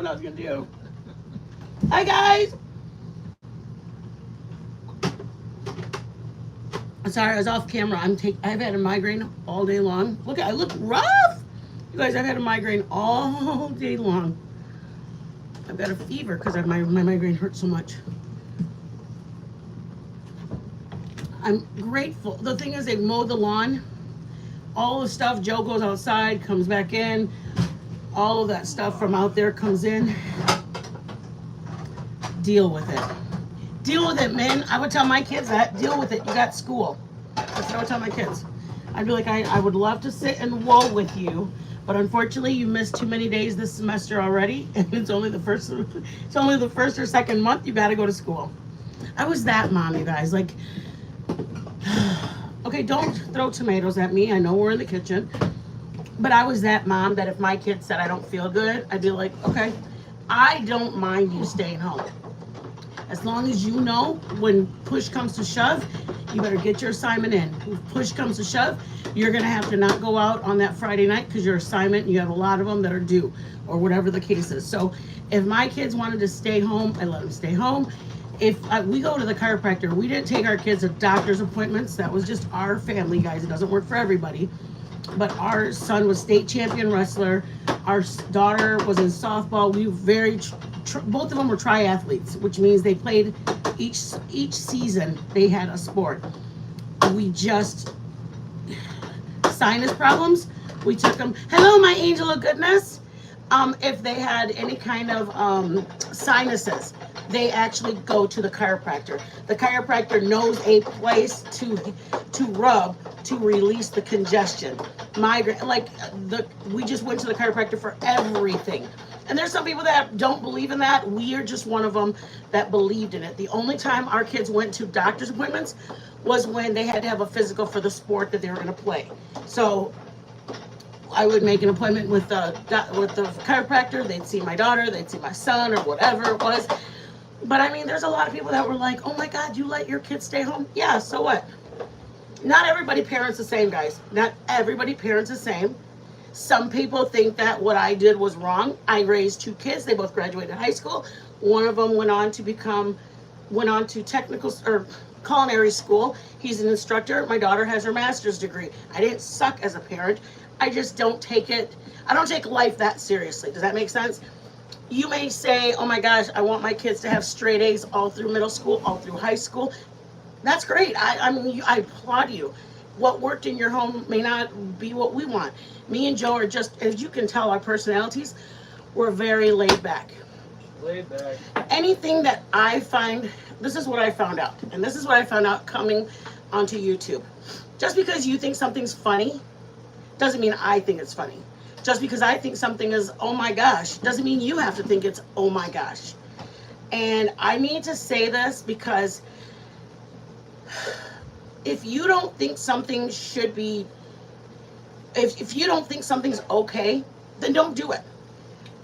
I was gonna do. Hi guys. Sorry, I was off camera. I've had a migraine all day long. Look, I look rough. You guys, I've had a migraine all day long. I've got a fever because my migraine hurts so much. I'm grateful. The thing is, they mowed the lawn. All the stuff, Joe goes outside, comes back in. All of that stuff from out there comes in. Deal with it. Deal with it, man. I would tell my kids that. Deal with it. You got school. That's what I would tell my kids. I'd be like, I would love to sit and woe with you, but unfortunately, you missed too many days this semester already, and it's only the first. It's only the first or second month. You got to go to school. I was that mom, you guys. Like, okay, don't throw tomatoes at me. I know we're in the kitchen, but I was that mom that if my kid said I don't feel good, I'd be like, okay, I don't mind you staying home. As long as you know when push comes to shove, you better get your assignment in. If push comes to shove, you're going to have to not go out on that Friday night because your assignment, you have a lot of them that are due or whatever the case is. So if my kids wanted to stay home, I let them stay home. If we go to the chiropractor, we didn't take our kids to doctor's appointments. That was just our family, guys. It doesn't work for everybody. But our son was state champion wrestler. Our daughter was in softball. We were both of them were triathletes, which means they played each season. They had a sport. We just sinus problems. We took them. Hello, my angel of goodness. If they had any kind of sinuses, they actually go to the chiropractor. The chiropractor knows a place to rub to release the congestion. Migraine, we just went to the chiropractor for everything. And there's some people that don't believe in that. We are just one of them that believed in it. The only time our kids went to doctor's appointments was when they had to have a physical for the sport that they were going to play. So I would make an appointment with the chiropractor. They'd see my daughter, they'd see my son, or whatever it was. But I mean, there's a lot of people that were like, oh my God, you let your kids stay home? Yeah, so what? Not everybody parents the same, guys. Not everybody parents the same. Some people think that what I did was wrong. I raised two kids. They both graduated high school. One of them went on to technical or culinary school. He's an instructor. My daughter has her master's degree. I didn't suck as a parent. I just don't take life that seriously. Does that make sense? You may say, oh my gosh, I want my kids to have straight A's all through middle school, all through high school. That's great. I mean, I applaud you. What worked in your home may not be what we want. Me and Joe are just, as you can tell, our personalities, we're very laid back. Laid back. Anything that I find, this is what I found out. And this is what I found out coming onto YouTube. Just because you think something's funny doesn't mean I think it's funny. Just because I think something is, oh my gosh, doesn't mean you have to think it's, oh my gosh. And I need to say this because if you don't think something should be, if you don't think something's okay, then don't do it.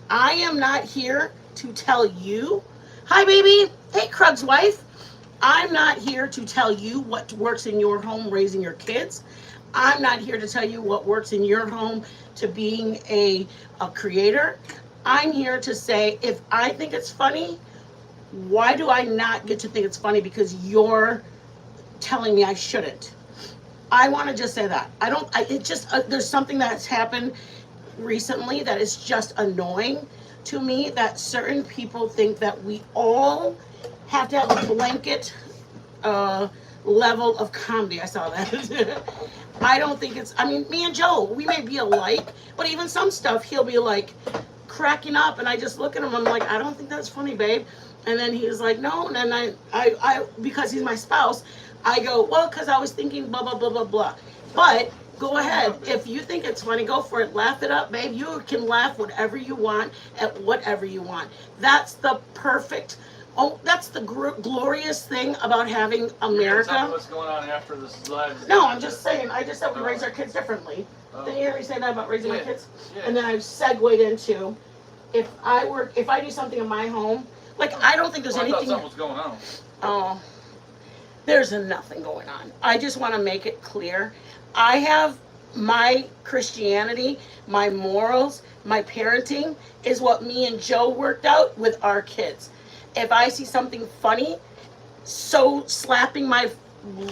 I am not here to tell you, hi baby, hey Krug's wife. I'm not here to tell you what works in your home raising your kids. I'm not here to tell you what works in your home to being a creator. I'm here to say, if I think it's funny, why do I not get to think it's funny because you're telling me I shouldn't? I want to just say that. There's something that's happened recently that is just annoying to me, that certain people think that we all have to have a blanket level of comedy. I saw that. I don't think it's, I mean, me and Joe, we may be alike, but even some stuff he'll be like cracking up, and I just look at him, I'm like, I don't think that's funny, babe. And then he's like, no, and then I because he's my spouse, I go, well, because I was thinking blah, blah, blah, blah, blah. But go ahead. If you think it's funny, go for it. Laugh it up, babe. You can laugh whatever you want at whatever you want. That's the perfect, that's the glorious thing about having America. Tell me what's going on after this live. No, I'm just saying, I just said we raise our kids differently. Didn't you hear me say that about raising my kids? Yeah. And then I've segued into, if I do something in my home, like I don't think there's anything. I thought something was going on. Oh. There's nothing going on. I just want to make it clear. I have my Christianity, my morals, my parenting is what me and Joe worked out with our kids. If I see something funny, so slapping my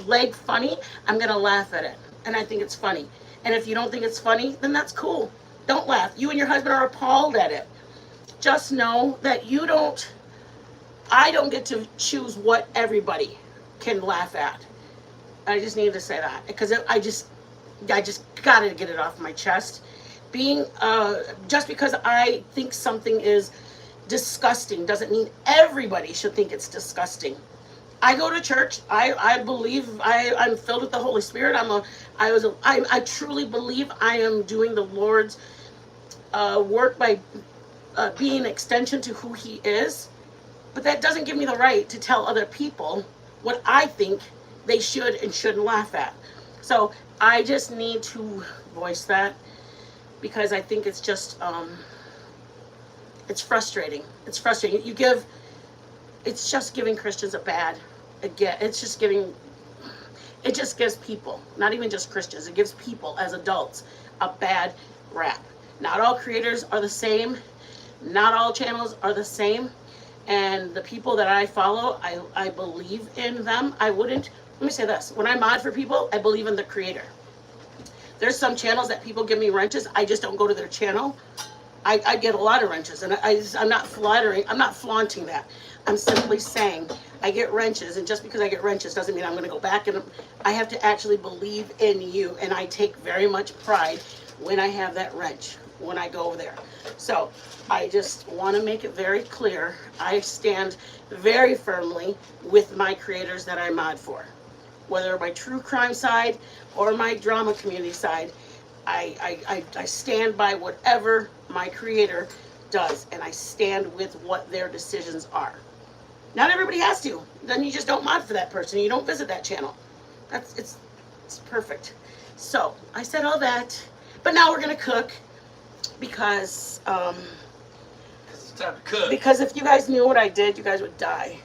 leg funny, I'm gonna laugh at it. And I think it's funny. And if you don't think it's funny, then that's cool. Don't laugh. You and your husband are appalled at it. Just know that I don't get to choose what everybody can laugh at. I just need to say that because I just gotta get it off my chest. Just because I think something is disgusting doesn't mean everybody should think it's disgusting. I go to church. I believe I'm filled with the Holy Spirit. I truly believe I am doing the Lord's work by being an extension to who He is. But that doesn't give me the right to tell other people what I think they should and shouldn't laugh at. So I just need to voice that because I think it's just it's frustrating. It's frustrating. It's just giving Christians it just gives people, not even just Christians, it gives people as adults a bad rap. Not all creators are the same. Not all channels are the same. And the people that I follow, I believe in them. Let me say this. When I mod for people, I believe in the creator. There's some channels that people give me wrenches. I just don't go to their channel. I get a lot of wrenches, and I'm not flaunting that. I'm simply saying I get wrenches, and just because I get wrenches doesn't mean I'm going to go back. And I have to actually believe in you, and I take very much pride when I have that wrench, when I go there. So I just want to make it very clear. I stand very firmly with my creators that I mod for. Whether my true crime side or my drama community side, I stand by whatever my creator does, and I stand with what their decisions are. Not everybody has to. Then you just don't mod for that person. You don't visit that channel. It's perfect. So I said all that, but now we're gonna cook because it's time to cook. Because if you guys knew what I did, you guys would die.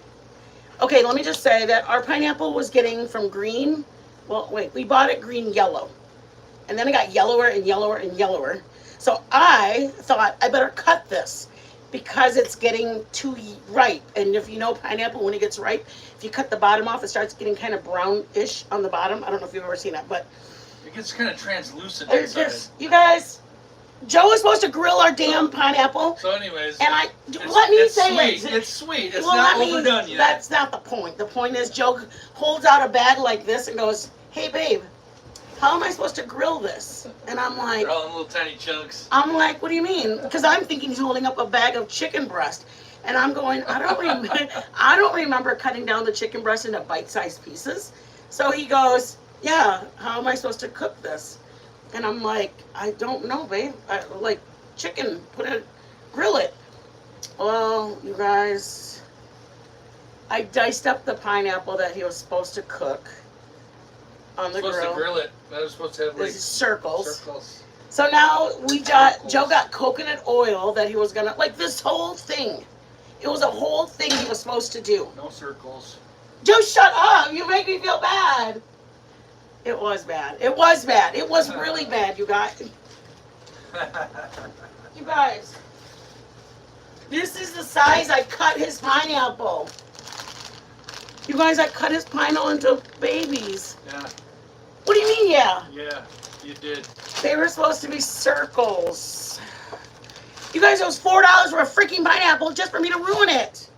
Okay, let me just say that our pineapple was getting from green. Well, wait, we bought it green yellow, and then it got yellower and yellower and yellower. So I thought I better cut this because it's getting too ripe. And if you know pineapple, when it gets ripe, if you cut the bottom off, it starts getting kind of brownish on the bottom. I don't know if you've ever seen that, but it gets kind of translucent it's inside. just, you guys, Joe was supposed to grill our damn pineapple. So anyways, and let me say sweet. it. It's sweet. It's not overdone yet. That's not the point. The point is Joe holds out a bag like this and goes, "Hey babe, how am I supposed to grill this?" And I'm like, they're all in little tiny chunks. I'm like, what do you mean? Because I'm thinking he's holding up a bag of chicken breast. And I'm going, I don't remember cutting down the chicken breast into bite-sized pieces. So he goes, yeah, how am I supposed to cook this? And I'm like, I don't know, babe. Like chicken, grill it. Well, you guys, I diced up the pineapple that he was supposed to cook on the grill. Supposed to grill it. I was supposed to have like circles. So now Joe got coconut oil that he was gonna, like this whole thing. It was a whole thing he was supposed to do. No circles. Joe, shut up! You make me feel bad. It was bad. It was bad. It was really bad, you guys. You guys. This is the size I cut his pineapple. You guys, I cut his pineapple into babies. Yeah. What do you mean, yeah? Yeah, you did. They were supposed to be circles. You guys, it was $4 for a freaking pineapple just for me to ruin it.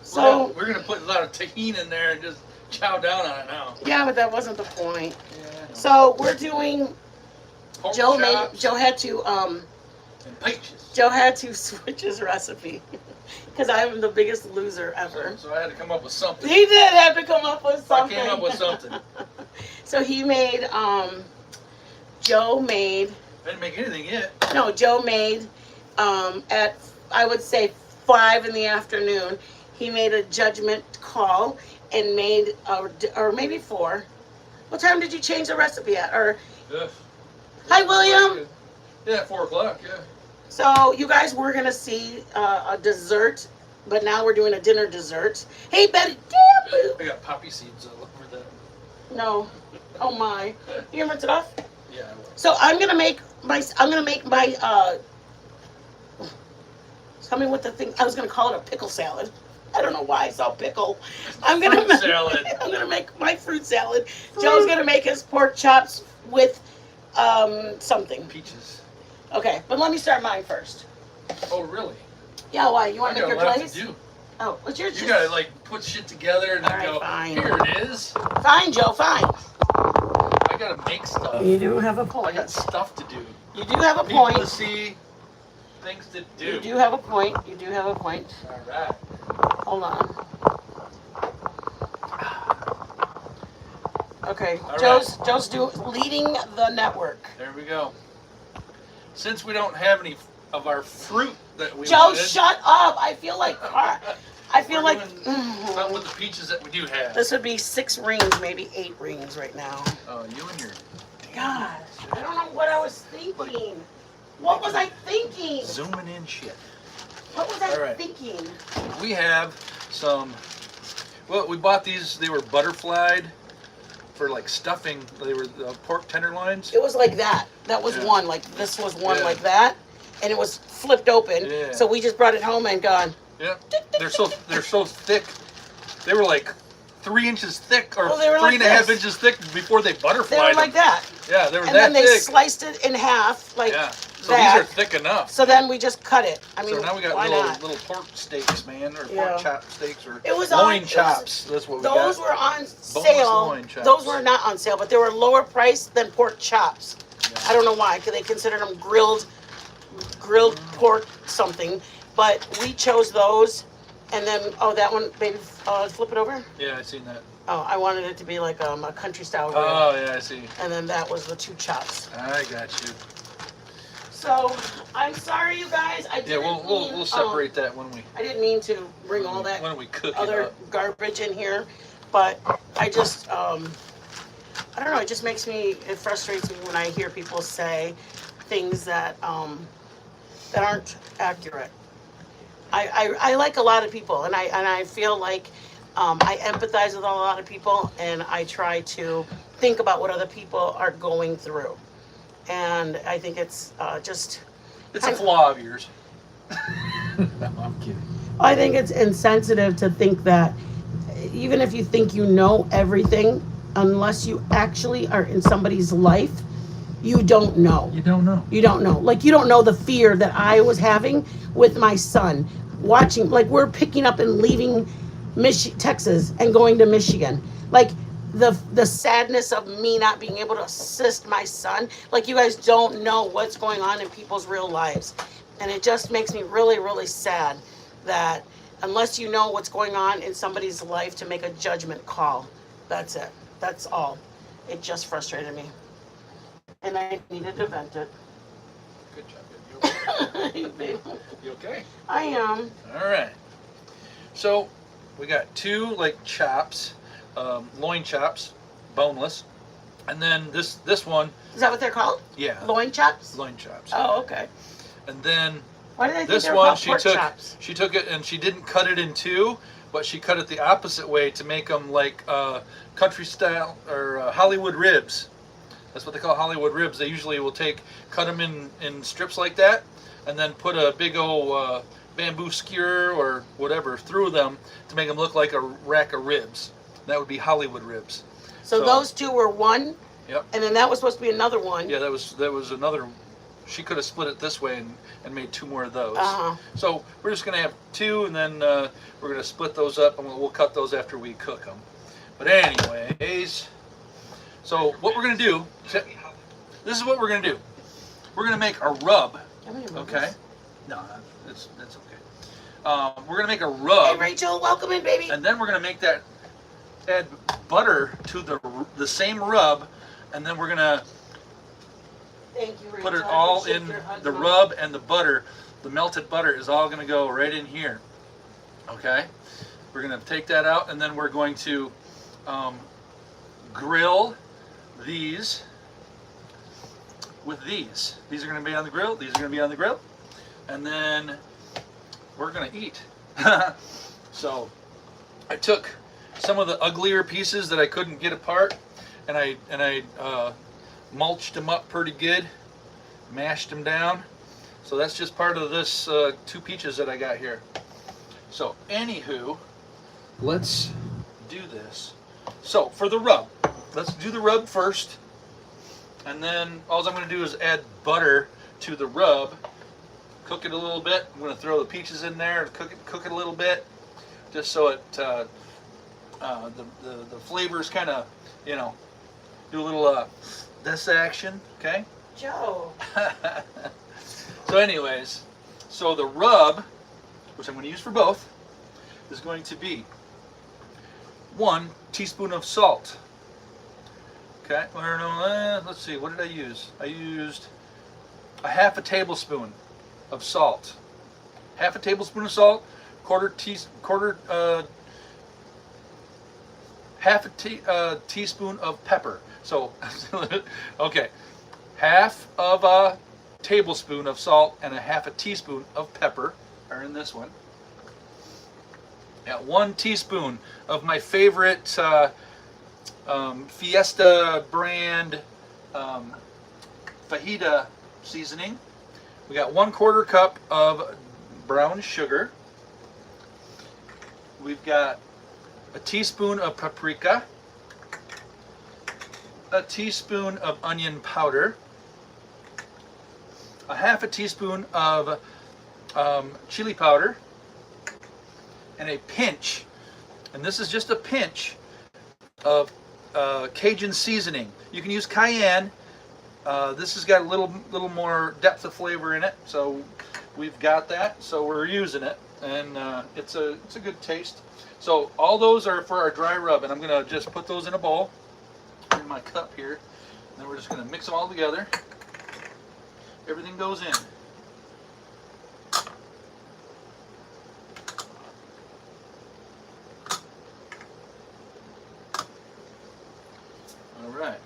So well, we're gonna put a lot of tahini in there and just chow down on it now. Yeah, but that wasn't the point. Yeah. So we're doing. Pork Joe chops had to and peaches. Joe had to switch his recipe because I'm the biggest loser ever. So I had to come up with something. He did have to come up with something. I came up with something. So he made. Joe made. I didn't make anything yet. No, Joe made at, I would say, 5 in the afternoon. He made a judgment call and made, or maybe 4. What time did you change the recipe at? Or Yeah. Hi, William. Yeah, 4 o'clock. Yeah. So you guys were gonna see a dessert, but now we're doing a dinner dessert. Hey, Betty. I got poppy seeds all over that. No, Oh my. You gonna rinse it off? Yeah, I will. So I'm gonna make my tell me what the thing, I was gonna call it a pickle salad. I don't know why I saw pickle. I'm gonna Fruit salad. I'm gonna make my fruit salad. Joe's gonna make his pork chops with something. Peaches. Okay, but let me start mine first. Oh, really? Yeah, why? You I wanna make got your a lot glaze? to do. Oh, what's yours? You gotta like put shit together and then Alright, go, fine. here it is. Fine, Joe, fine. I gotta make stuff. You do have a I point. got stuff to do. You do have a People to point. see, things to do. You do have a point. You do have a point. All right. Hold on. Okay, All Joe's leading the network. There we go. Since we don't have any of our fruit that we Joe, wanted, shut up! I feel like I feel we're like doing something with the peaches that we do have. this would be 6 rings, maybe 8 rings right now. Oh, you and your Gosh, I don't know what I was thinking. What was I thinking? zooming in shit. What was I All right. thinking? We have some. Well, we bought these. They were butterflied for like stuffing. They were pork tenderloins. It was like that. That was Yeah. one. Like this was one Yeah. like that, and it was flipped open. Yeah. So we just brought it home and gone. Yeah, they're so thick. They were like 3 inches thick, or Oh, they were like 3.5 this. inches thick before they butterflied. They were like them. that, Yeah, they were and that then they thick. sliced it in half like Yeah, so that. these are thick enough. So then we just cut it. I mean, So now we got why little not? pork steaks, man, or Yeah. pork chop steaks, or It was loin on- chops. That's what we Those got. were on sale. loin chops. Those were not on sale, but they were lower priced than pork chops. Yeah. I don't know why, because they considered them grilled pork something. But we chose those, and then that one, baby, flip it over. Yeah, I seen that. Oh, I wanted it to be like a country style rib, Oh yeah, I see. and then that was the 2 chops. I got you. So I'm sorry, you guys. I Yeah, didn't we'll mean, separate that when we I didn't mean to bring all that when we cook it other up. garbage in here, but I just I don't know, it frustrates me when I hear people say things that that aren't accurate. I like a lot of people, and I feel like I empathize with a lot of people, and I try to think about what other people are going through, and I think it's just It's a flaw of yours. No, I'm kidding. I think it's insensitive to think that even if you think you know everything, unless you actually are in somebody's life, you don't know. You don't know. You don't know. Like, you don't know the fear that I was having with my son, watching, like, we're picking up and leaving Texas and going to Michigan. Like, the sadness of me not being able to assist my son. Like, you guys don't know what's going on in people's real lives. And it just makes me really, really sad that unless you know what's going on in somebody's life to make a judgment call, that's it. That's all. It just frustrated me. And I needed to vent it. Good job. You okay? You okay? I am. All right. So we got 2 like chops, loin chops, boneless, and then this one, Is that what they're called? yeah, Loin chops? loin chops. Oh, okay. And then Why did I think this they were one called pork chops? she took it and she didn't cut it in 2, but she cut it the opposite way to make them like country style or Hollywood ribs. That's what they call Hollywood ribs. They usually will cut them in strips like that, and then put a big old bamboo skewer or whatever through them to make them look like a rack of ribs. That would be Hollywood ribs. So those 2 were one, Yep. and then that was supposed to be another one. Yeah, that was another. She could have split it this way and made 2 more of those. Uh-huh. So we're just gonna have 2, and then we're gonna split those up, and we'll cut those after we cook them. But anyways, so what we're gonna do? This is what we're gonna do. We're gonna make a rub. How many Okay. rubbers? No, that's okay. We're gonna make a rub. Hey, Rachel, welcome in, baby. And then we're gonna make that, add butter to the same rub, and then we're gonna Thank you, Rachel. put it I all appreciate in your hug, the Mom. rub, and the butter. The melted butter is all gonna go right in here. Okay, we're gonna take that out, and then we're going to grill these with these. These are gonna be on the grill. These are gonna be on the grill, and then we're gonna eat. So I took some of the uglier pieces that I couldn't get apart, and I mulched them up pretty good, mashed them down. So that's just part of this 2 peaches that I got here. So anywho, let's do this. So for the rub, let's do the rub first, and then all I'm going to do is add butter to the rub. Cook it a little bit. I'm going to throw the peaches in there and cook it a little bit, just so it the flavors kind of, you know, do a little this action. Okay. Joe. So anyways, so the rub, which I'm going to use for both, is going to be 1 teaspoon of salt. Okay, let's see, what did I use? I used a half a tablespoon of salt. Half a tablespoon of salt, half a teaspoon of pepper. So, okay, half of a tablespoon of salt and a half a teaspoon of pepper are in this one. At 1 teaspoon of my favorite Fiesta brand fajita seasoning. We got 1/4 cup of brown sugar. We've got a teaspoon of paprika, a teaspoon of onion powder, a half a teaspoon of chili powder, and a pinch, and this is just a pinch of Cajun seasoning. You can use cayenne. This has got a little more depth of flavor in it, so we've got that. So we're using it, and it's a good taste. So all those are for our dry rub, and I'm gonna just put those in a bowl in my cup here. And then we're just gonna mix them all together. Everything goes in. All right.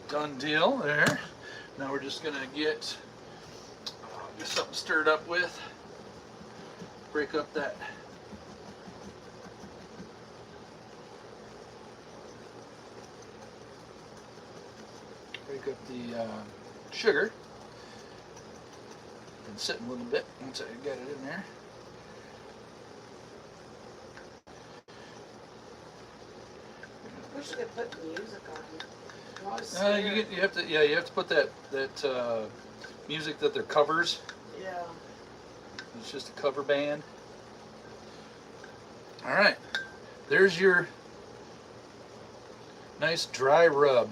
Done deal there. Now we're just gonna get something stirred up with. Break up that the sugar and sit a little bit once I get it in there. We should have put music on. You have to put that music that they're covers. Yeah. It's just a cover band. All right, there's your nice dry rub.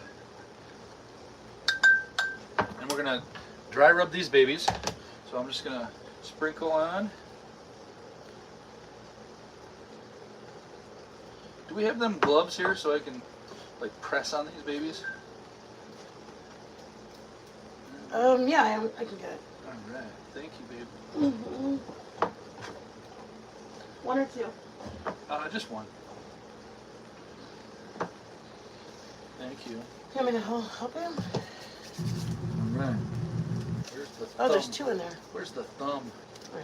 And we're gonna dry rub these babies. So I'm just gonna sprinkle on. Do we have them gloves here so I can like press on these babies? Yeah, I can get it. All right, thank you, babe. Mm-hmm. 1 or 2? Just 1. Thank you. You want me to help him? All right. Where's the thumb? Oh, there's 2 in there. Where's the thumb? Oh,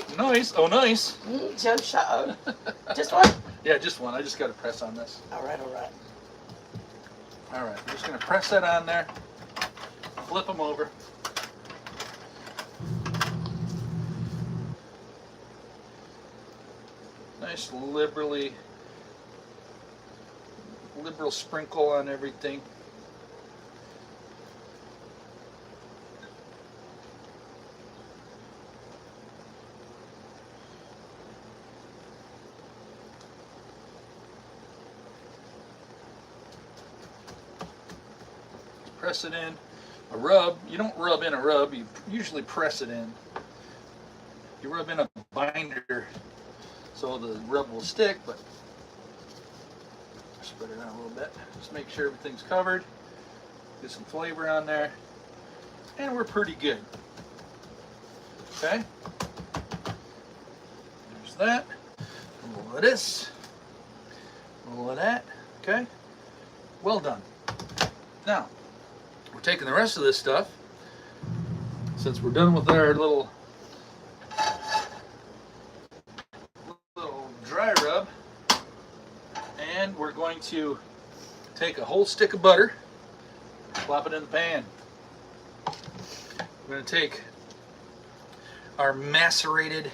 yeah. Nice. Oh, nice. Joe, shut up. Just 1? Yeah, just 1. I just got to press on this. All right. All right. I'm just going to press that on there. Flip them over. Nice liberal sprinkle on everything. Press it in. A rub, you don't rub in a rub, you usually press it in. You rub in a binder so the rub will stick, but spread it out a little bit. Just make sure everything's covered. Get some flavor on there. And we're pretty good. Okay? There's that. A little of this. A little of that. Okay? Well done. Now, we're taking the rest of this stuff, since we're done with our little dry rub. going to take a whole stick of butter, plop it in the pan. We're going to take our macerated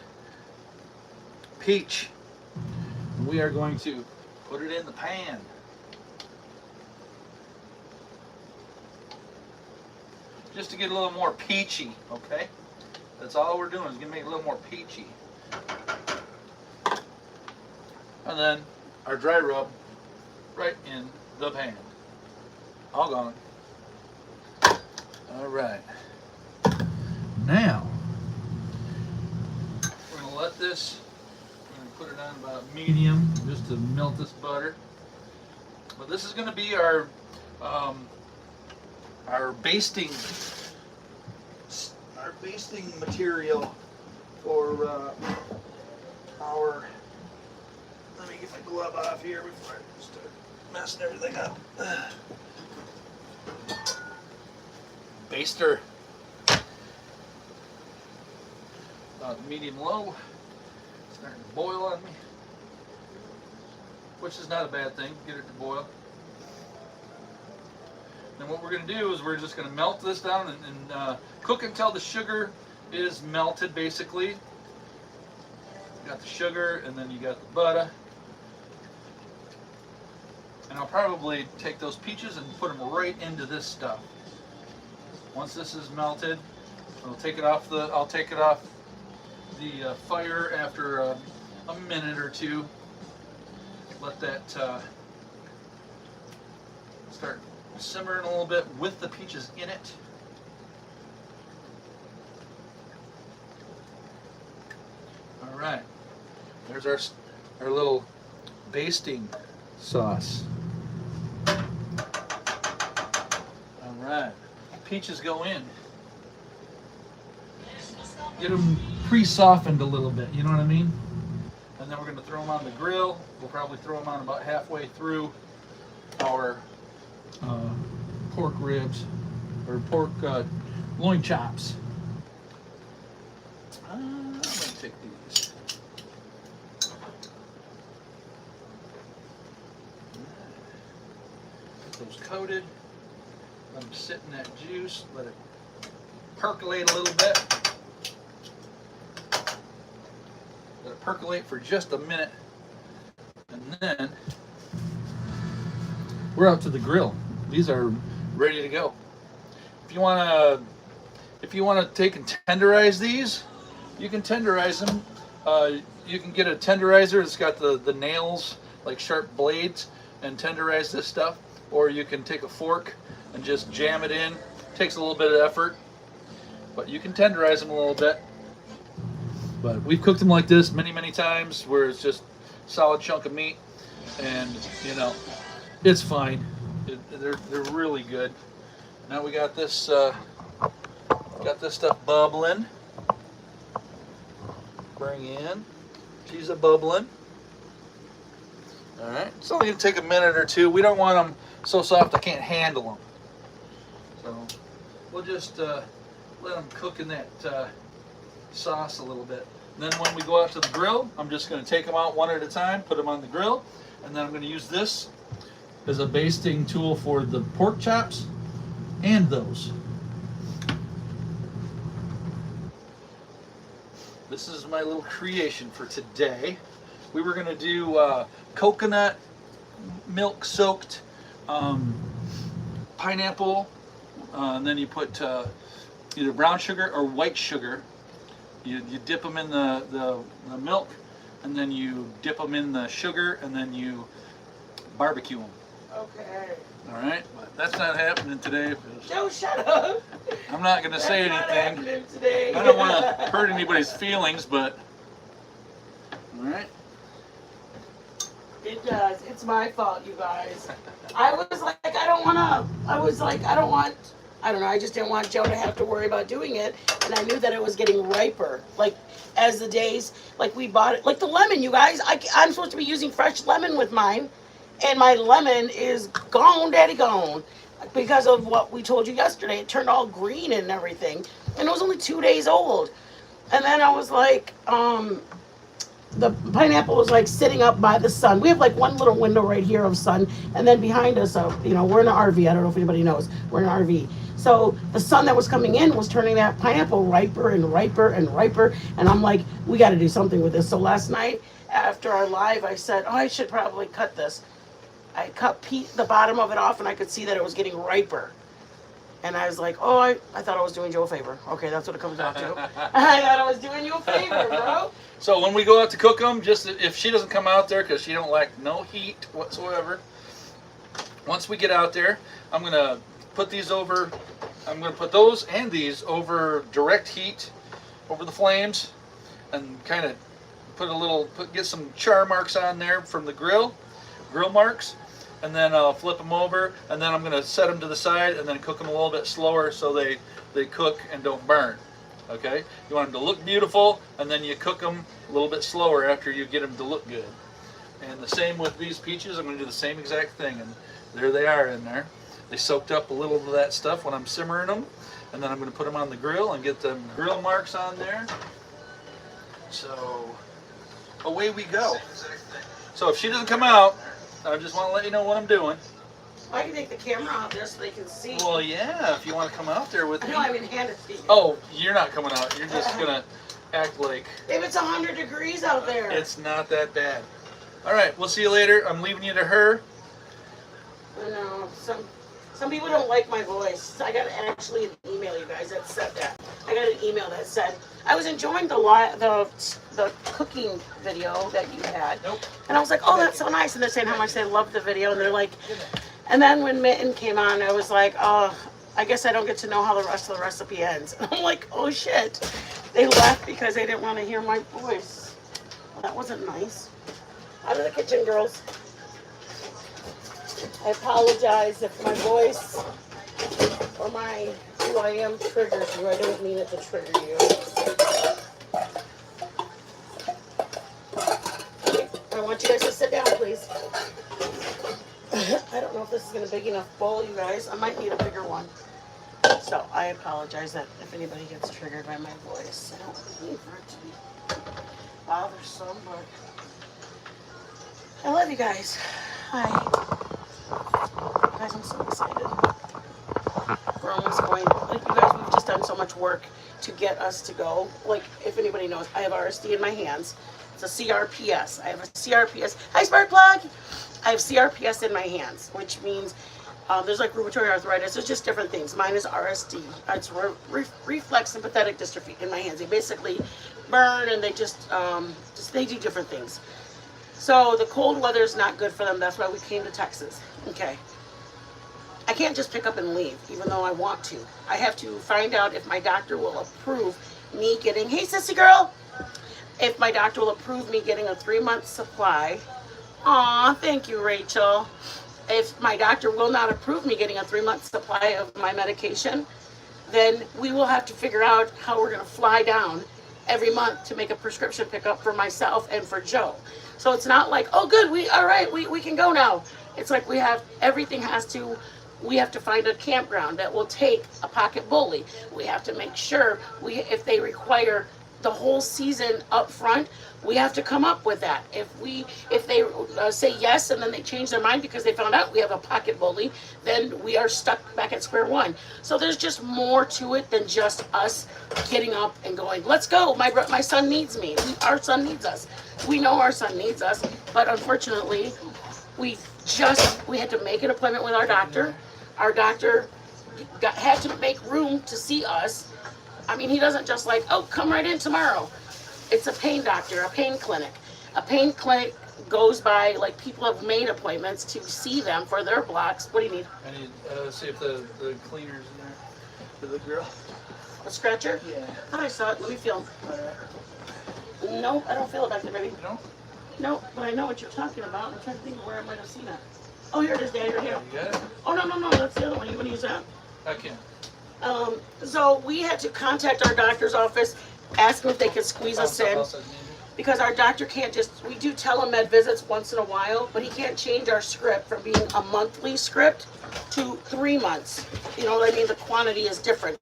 peach. We are going to put it in the pan. Just to get a little more peachy, okay? That's all we're doing is going to make it a little more peachy. And then our dry rub right in the pan. All gone. All right. Now, we're going to let this, we're going to put it on about medium just to melt this butter. But this is going to be our basting material for our, let me get my glove off here before I start messing everything up. Baster. Medium low. Starting to boil on me. Which is not a bad thing. Get it to boil. Then what we're going to do is we're just going to melt this down and cook until the sugar is melted, basically. You got the sugar and then you got the butter. And I'll probably take those peaches and put them right into this stuff. Once this is melted, I'll take it off the fire after a minute or two. Let that start simmering a little bit with the peaches in it. All right, there's our little basting sauce. All right, peaches go in. Get them pre-softened a little bit, you know what I mean? And then we're going to throw them on the grill. We'll probably throw them on about halfway through our pork ribs or pork loin chops. I'm going to take these. Get those coated. Let them sit in that juice. Let it percolate a little bit. Let it percolate for just a minute. And then we're out to the grill. These are ready to go. If you want to take and tenderize these, you can tenderize them. You can get a tenderizer that's got the nails, like sharp blades, and tenderize this stuff. Or you can take a fork and just jam it in. Takes a little bit of effort, but you can tenderize them a little bit. But we've cooked them like this many times, where it's just solid chunk of meat, and you know, it's fine. They're really good. Now we got this stuff bubbling. Bring in. She's a bubbling. All right. It's only gonna take a minute or two. We don't want them so soft I can't handle them. So we'll just let them cook in that sauce a little bit. And then when we go out to the grill, I'm just going to take them out one at a time, put them on the grill, and then I'm going to use this as a basting tool for the pork chops and those. This is my little creation for today. We were going to do coconut milk soaked pineapple, and then you put either brown sugar or white sugar. You dip them in the milk, and then you dip them in the sugar, and then you barbecue them. Okay. All right, but that's not happening today. Joe, shut up. I'm not going to say That's not anything. happening today. I don't want to hurt anybody's feelings, but all right. It does. It's my fault, you guys. I was like, I don't know, I just didn't want Joe to have to worry about doing it. And I knew that it was getting riper. Like, as the days, like we bought it, like the lemon, you guys, I'm supposed to be using fresh lemon with mine. And my lemon is gone, daddy gone. Because of what we told you yesterday. It turned all green and everything. And it was only 2 days old. And then I was like, the pineapple was like sitting up by the sun. We have like one little window right here of sun, and then behind us, we're in an RV. I don't know if anybody knows. We're in an RV. So the sun that was coming in was turning that pineapple riper and riper and riper. And I'm like, we got to do something with this. So last night after our live, I said, oh, I should probably cut this. I cut the bottom of it off, and I could see that it was getting riper. And I was like, oh, I thought I was doing Joe a favor. Okay, that's what it comes down to. I thought I was doing you a favor, bro. So when we go out to cook them, just if she doesn't come out there because she don't like no heat whatsoever, once we get out there, I'm going to put these over, I'm going to put those and these over direct heat over the flames and kind of get some char marks on there from the grill marks. And then I'll flip them over, and then I'm going to set them to the side and then cook them a little bit slower so they cook and don't burn. Okay? You want them to look beautiful, and then you cook them a little bit slower after you get them to look good. And the same with these peaches. I'm going to do the same exact thing, and there they are in there. They soaked up a little of that stuff when I'm simmering them, and then I'm going to put them on the grill and get them grill marks on there. So away we go. So if she doesn't come out, I just want to let you know what I'm doing. I can take the camera out there so they can see. Well, yeah, if you want to come out there with me. No, I mean hand it to you. Oh, you're not coming out. You're just going to act like... If it's 100 degrees out there. It's not that bad. All right, we'll see you later. I'm leaving you to her. I know. Some people don't like my voice. I got actually an email, you guys, that said that. I got an email that said, I was enjoying the cooking video that you had. Nope. And I was like, oh, that's so nice. And they're saying how much they love the video. And they're like, and then when Mitten came on, I was like, oh, I guess I don't get to know how the rest of the recipe ends. And I'm like, oh, shit. They left because they didn't want to hear my voice. Well, that wasn't nice. Out of the kitchen, girls. I apologize if my voice or who I am triggers you. I don't mean it to trigger you. Okay, I want you guys to sit down, please. I don't know if this is going to be a big enough bowl, you guys. I might need a bigger one. So I apologize that if anybody gets triggered by my voice. I don't mean for it to be bothersome, but I love you guys. Hi. Guys, I'm so excited. We're almost going. Like, you guys, we've just done so much work to get us to go. Like, if anybody knows, I have RSD in my hands. It's a CRPS. I have a CRPS. Hi, Spark Plug! I have CRPS in my hands, which means there's like rheumatoid arthritis. There's just different things. Mine is RSD. It's reflex sympathetic dystrophy in my hands. They basically burn and they just they do different things. So the cold weather is not good for them. That's why we came to Texas. Okay. I can't just pick up and leave, even though I want to. I have to find out if my doctor will approve me getting, hey sissy girl, if my doctor will approve me getting a 3-month supply. Aw, thank you, Rachel. If my doctor will not approve me getting a 3-month supply of my medication, then we will have to figure out how we're going to fly down every month to make a prescription pickup for myself and for Joe. So it's not like, oh good, we can go now. It's like we have to find a campground that will take a pocket bully. We have to make sure if they require the whole season up front, we have to come up with that. If they say yes and then they change their mind because they found out we have a pocket bully, then we are stuck back at square one. So there's just more to it than just us getting up and going, let's go, my son needs me. Our son needs us. We know our son needs us, but unfortunately, we had to make an appointment with our doctor. Our doctor had to make room to see us. I mean, he doesn't just like, oh, come right in tomorrow. It's a pain doctor, a pain clinic. A pain clinic goes by, like, people have made appointments to see them for their blocks. What do you need? I need see if the cleaner's in there for the grill. A scratcher? Yeah. Oh, I saw it. Let me feel. No, I don't feel it back there, baby. You know? No, but I know what you're talking about. I'm trying to think of where I might have seen it. Oh, here it is, Daddy, right here. You got it? Oh, no, that's the other one. You want to use that? I can. So we had to contact our doctor's office, ask them if they could squeeze us in, because our doctor can't we do telemed visits once in a while, but he can't change our script from being a monthly script to 3 months. You know what I mean? The quantity is different.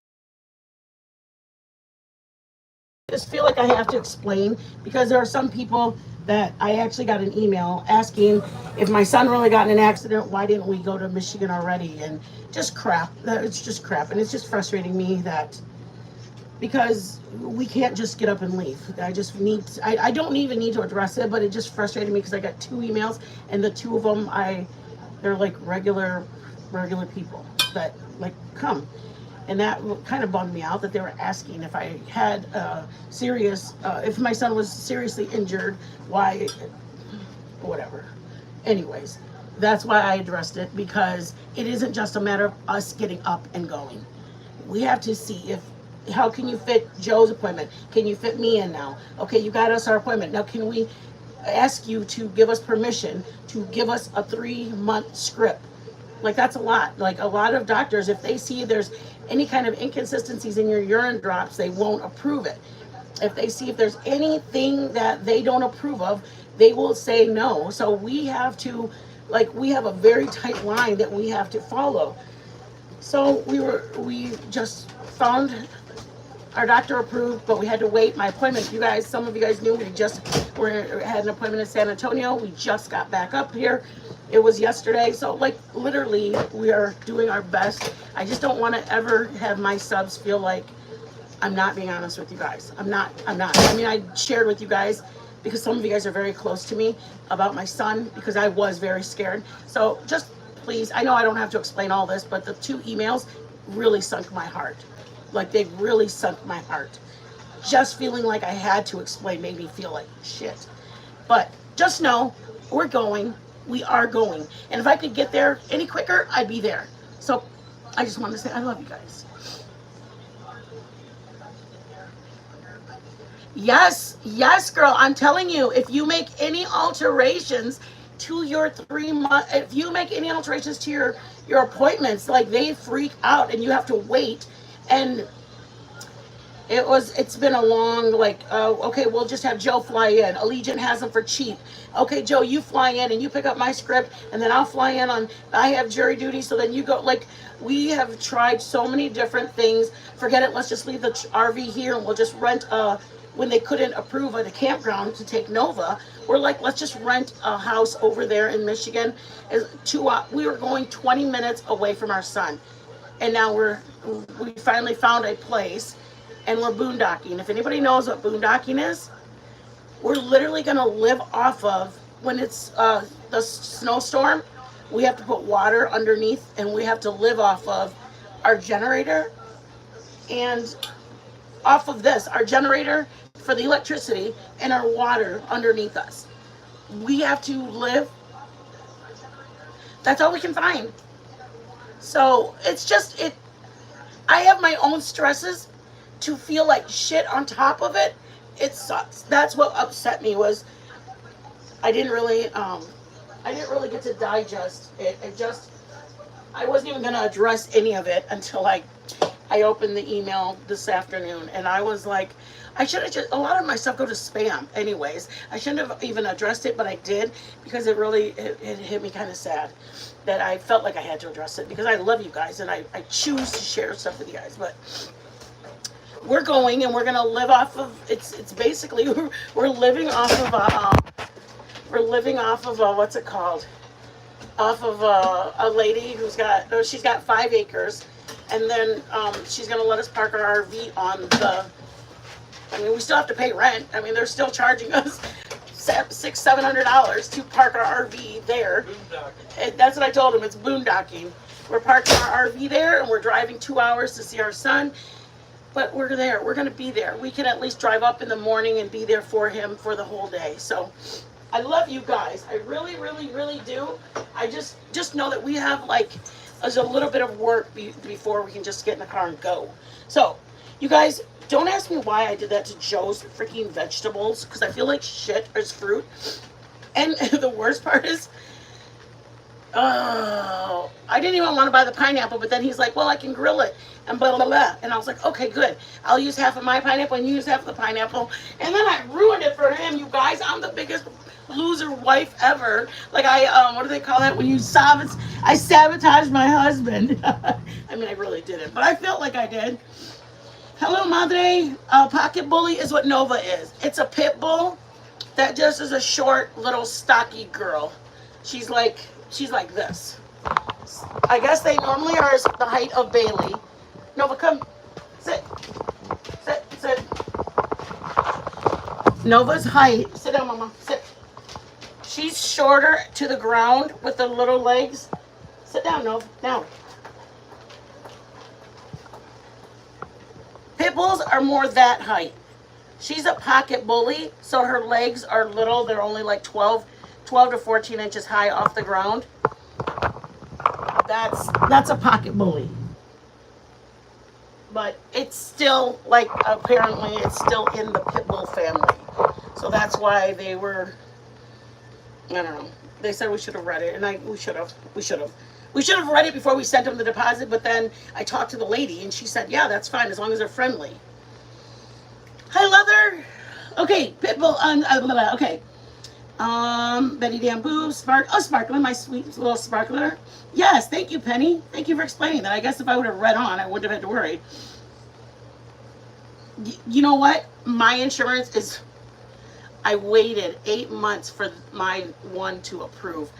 just feel like I have to explain because there are some people that I actually got an email asking if my son really got in an accident, why didn't we go to Michigan already? And just crap. It's just crap. And it's just frustrating me that because we can't just get up and leave. I just need, I don't even need to address it, but it just frustrated me because I got 2 emails and the 2 of them, they're like regular people that like come. And that kind of bummed me out that they were asking if I had serious, if my son was seriously injured, why, whatever. Anyways, that's why I addressed it, because it isn't just a matter of us getting up and going. We have to see if, how can you fit Joe's appointment? Can you fit me in now? Okay, you got us our appointment. Now can we ask you to give us permission to give us a 3-month script? Like, that's a lot. Like, a lot of doctors, if they see there's any kind of inconsistencies in your urine drops, they won't approve it. If they see if there's anything that they don't approve of, they will say no. So we have to, like, we have a very tight line that we have to follow. So we just found our doctor approved, but we had to wait. My appointment, you guys, some of you guys knew we just had an appointment in San Antonio. We just got back up here. It was yesterday. So like literally we are doing our best. I just don't want to ever have my subs feel like I'm not being honest with you guys. I'm not. I mean, I shared with you guys because some of you guys are very close to me about my son because I was very scared. So just please, I know I don't have to explain all this, but the 2 emails really sunk my heart. Like, they really sunk my heart. Just feeling like I had to explain made me feel like shit. But just know, we're going. We are going. And if I could get there any quicker, I'd be there. So I just wanted to say I love you guys. Yes, girl. I'm telling you, if you make any alterations to your 3 month, if you make any alterations to your appointments, like, they freak out and you have to wait. And it's been a long, like, okay, we'll just have Joe fly in. Allegiant has them for cheap. Okay, Joe, you fly in and you pick up my script, and then I'll fly in I have jury duty, so then you go. Like, we have tried so many different things. Forget it, let's just leave the RV here and we'll just rent when they couldn't approve at a campground to take Nova, we're like, let's just rent a house over there in Michigan. We were going 20 minutes away from our son. And now we finally found a place, and we're boondocking. If anybody knows what boondocking is, we're literally going to live off of, when it's the snowstorm, we have to put water underneath, and we have to live off of our generator and off of this, our generator for the electricity and our water underneath us. We have to live. That's all we can find. So it's just, I have my own stresses to feel like shit on top of it. It sucks. That's what upset me, was I didn't really get to digest it. I wasn't even going to address any of it until I opened the email this afternoon, and I was like, I should have a lot of my stuff go to spam anyways. I shouldn't have even addressed it, but I did, because it hit me kind of sad that I felt like I had to address it, because I love you guys and I choose to share stuff with you guys. But we're going, and we're going to live off of, it's basically, we're living off of what's it called? Off of a lady she's got 5 acres. And then she's going to let us park our RV on we still have to pay rent. I mean, they're still charging us $600-700 to park our RV there. And that's what I told them. It's boondocking. We're parking our RV there, and we're driving 2 hours to see our son. But we're there. We're going to be there. We can at least drive up in the morning and be there for him for the whole day. So I love you guys. I really, really, really do. I just know that we have, like, there's a little bit of work before we can just get in the car and go. So, you guys, don't ask me why I did that to Joe's freaking vegetables, because I feel like shit as fruit. And the worst part is, I didn't even want to buy the pineapple, but then he's like, well, I can grill it, and blah, blah, blah. And I was like, okay, good. I'll use half of my pineapple and you use half of the pineapple. And then I ruined it for him, you guys. I'm the biggest loser wife ever. Like, what do they call that when you I sabotaged my husband. I mean, I really didn't, but I felt like I did. Hello, Madre. Pocket bully is what Nova is. It's a pit bull that just is a short, little, stocky girl. She's like this. I guess they normally are the height of Bailey. Nova, come. Sit. Sit. Sit. Nova's height. Sit down, Mama. Sit. She's shorter to the ground with the little legs. Sit down, Nova. Down. Pit bulls are more that height. She's a pocket bully, so her legs are little. They're only like 12 to 14 inches high off the ground. That's a pocket bully. But it's still, like, apparently it's still in the pit bull family. So that's why they were, I don't know. They said we should have read it, and we should have. We should have read it before we sent them the deposit, but then I talked to the lady, and she said, yeah, that's fine, as long as they're friendly. Hi, Leather. Okay, Pitbull, okay. Betty Dan Boo, Sparkler, my sweet little Sparkler. Yes, thank you, Penny. Thank you for explaining that. I guess if I would have read on, I wouldn't have had to worry. You know what? My insurance is, I waited 8 months for my one to approve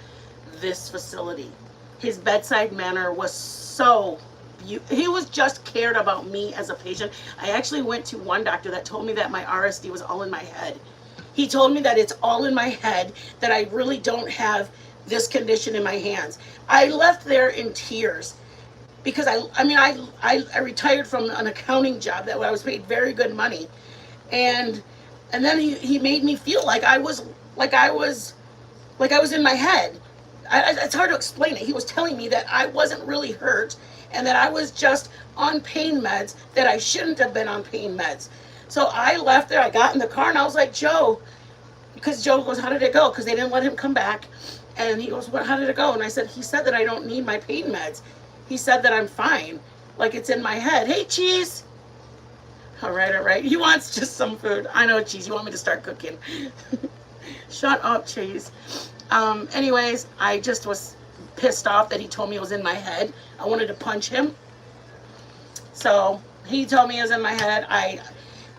this facility. His bedside manner was so he was just cared about me as a patient. I actually went to one doctor that told me that my RSD was all in my head. He told me that it's all in my head, that I really don't have this condition in my hands. I left there in tears because I retired from an accounting job that I was paid very good money, and then he made me feel like I was in my head. It's hard to explain it. He was telling me that I wasn't really hurt and that I was just on pain meds, that I shouldn't have been on pain meds. So I left there, I got in the car, and I was like, Joe, because Joe goes, how did it go? Because they didn't let him come back. And he goes, how did it go? And I said, he said that I don't need my pain meds. He said that I'm fine, like it's in my head. Hey, Cheese. All right. He wants just some food. I know, Cheese, you want me to start cooking. Shut up, Cheese. Anyways, I just was pissed off that he told me it was in my head. I wanted to punch him. So he told me it was in my head.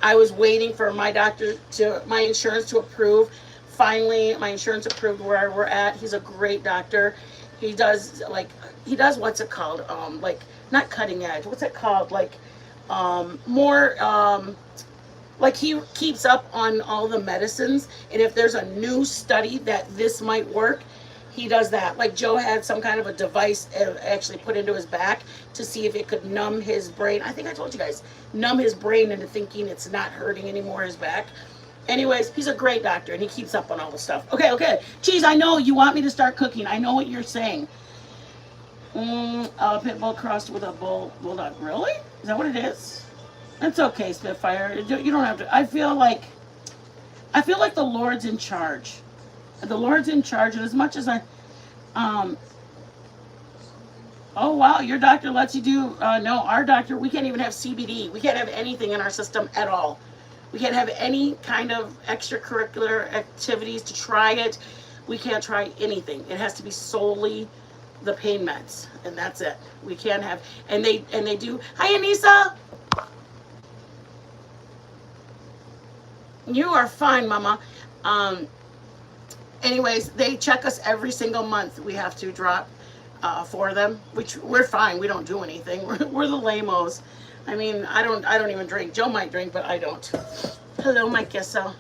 I was waiting for my insurance to approve. Finally, my insurance approved where we're at. He's a great doctor. He does what's it called? Like, not cutting edge. What's it called? Like, more, like, he keeps up on all the medicines, and if there's a new study that this might work, he does that. Like, Joe had some kind of a device actually put into his back to see if it could numb his brain. I think I told you guys, numb his brain into thinking it's not hurting anymore, his back. Anyways, he's a great doctor, and he keeps up on all the stuff. Okay. Cheese, I know you want me to start cooking. I know what you're saying. A pit bull crossed with a bulldog. Really? Is that what it is? It's okay, Spitfire. You don't have to. I feel like the Lord's in charge. The Lord's in charge, and as much as oh wow, your doctor lets you do, no, our doctor, we can't even have CBD. We can't have anything in our system at all. We can't have any kind of extracurricular activities to try it. We can't try anything. It has to be solely the pain meds, and that's it. We can't have, and they do. Hi, Anissa. You are fine, Mama. Anyways, they check us every single month. We have to drop for them, which we're fine. We don't do anything. We're the lamos. I mean, I don't even drink. Joe might drink, but I don't. Hello, my queso.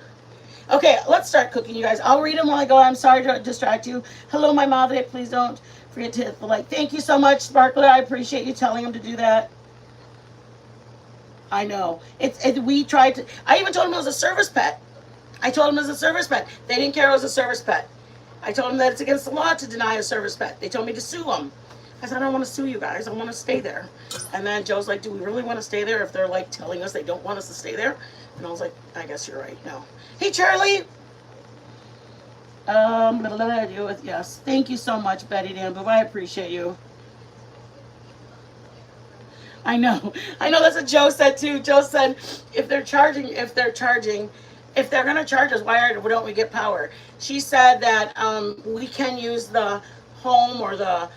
Okay, let's start cooking, you guys. I'll read them while I go. I'm sorry to distract you. Hello, my madre. Please don't forget to hit the like. Thank you so much, Sparkler. I appreciate you telling him to do that. I know. We tried to. I even told him it was a service pet. I told him it was a service pet. They didn't care it was a service pet. I told them that it's against the law to deny a service pet. They told me to sue them. I said, I don't want to sue you guys. I want to stay there. And then Joe's like, do we really want to stay there if they're like telling us they don't want us to stay there? And I was like, I guess you're right. No. Hey, Charlie. Yes. Thank you so much, Betty Dan Boo. I appreciate you. I know. That's what Joe said too. Joe said, if they're going to charge us, why don't we get power? She said that we can use the home or to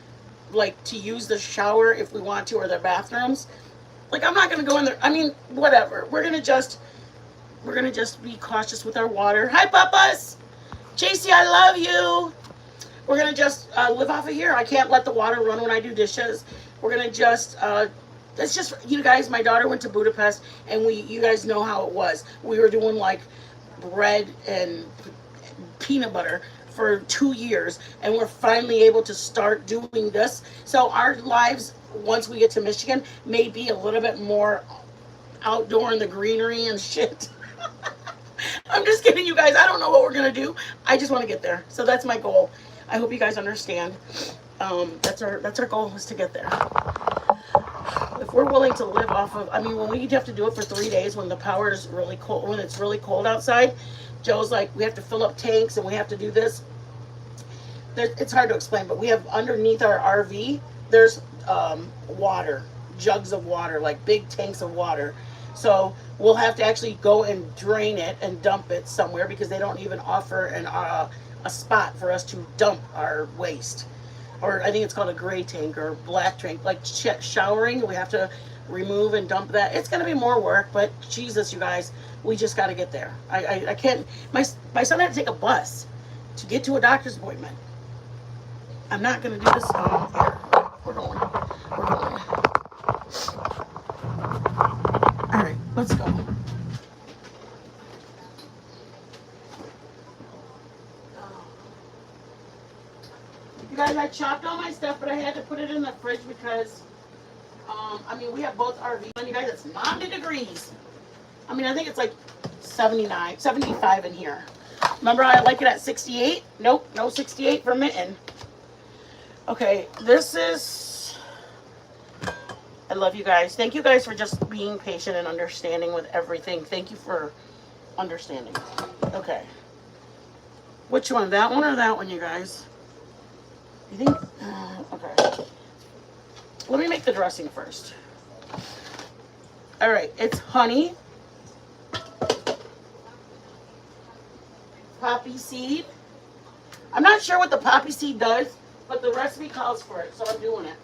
use the shower if we want to, or the bathrooms. Like, I'm not gonna go in there. I mean, whatever. We're gonna just be cautious with our water. Hi, papas. JC, I love you. We're gonna just live off of here. I can't let the water run when I do dishes. We're gonna just it's just, you guys, my daughter went to Budapest, and you guys know how it was. We were doing like bread and peanut butter for 2 years, and we're finally able to start doing this. So our lives, once we get to Michigan, may be a little bit more outdoor in the greenery and shit. I'm just kidding, you guys. I don't know what we're gonna do. I just want to get there. So that's my goal. I hope you guys understand. That's our goal, is to get there. If we're willing to live off of, I mean, when we have to do it for 3 days, when the power is really cold, when it's really cold outside, Joe's like, we have to fill up tanks and we have to do this. It's hard to explain, but we have underneath our RV, there's water, jugs of water, like big tanks of water. So we'll have to actually go and drain it and dump it somewhere, because they don't even offer a spot for us to dump our waste. Or I think it's called a gray tank or black tank, like showering. We have to remove and dump that. It's going to be more work, but Jesus, you guys, we just got to get there. I can't. My son had to take a bus to get to a doctor's appointment. I'm not going to do this. Here. We're going. All right, let's go. You guys, I chopped all my stuff, but I had to put it in the fridge because, I mean, we have both RVs. And you guys, it's 90 degrees. I mean, I think it's like 79, 75 in here. Remember I like it at 68? Nope, no 68 for Mitten. Okay, this is, I love you guys. Thank you guys for just being patient and understanding with everything. Thank you for understanding. Okay. Which one, that one or that one, you guys? You think? Okay. Let me make the dressing first. All right, it's honey, poppy seed. I'm not sure what the poppy seed does, but the recipe calls for it, so I'm doing it.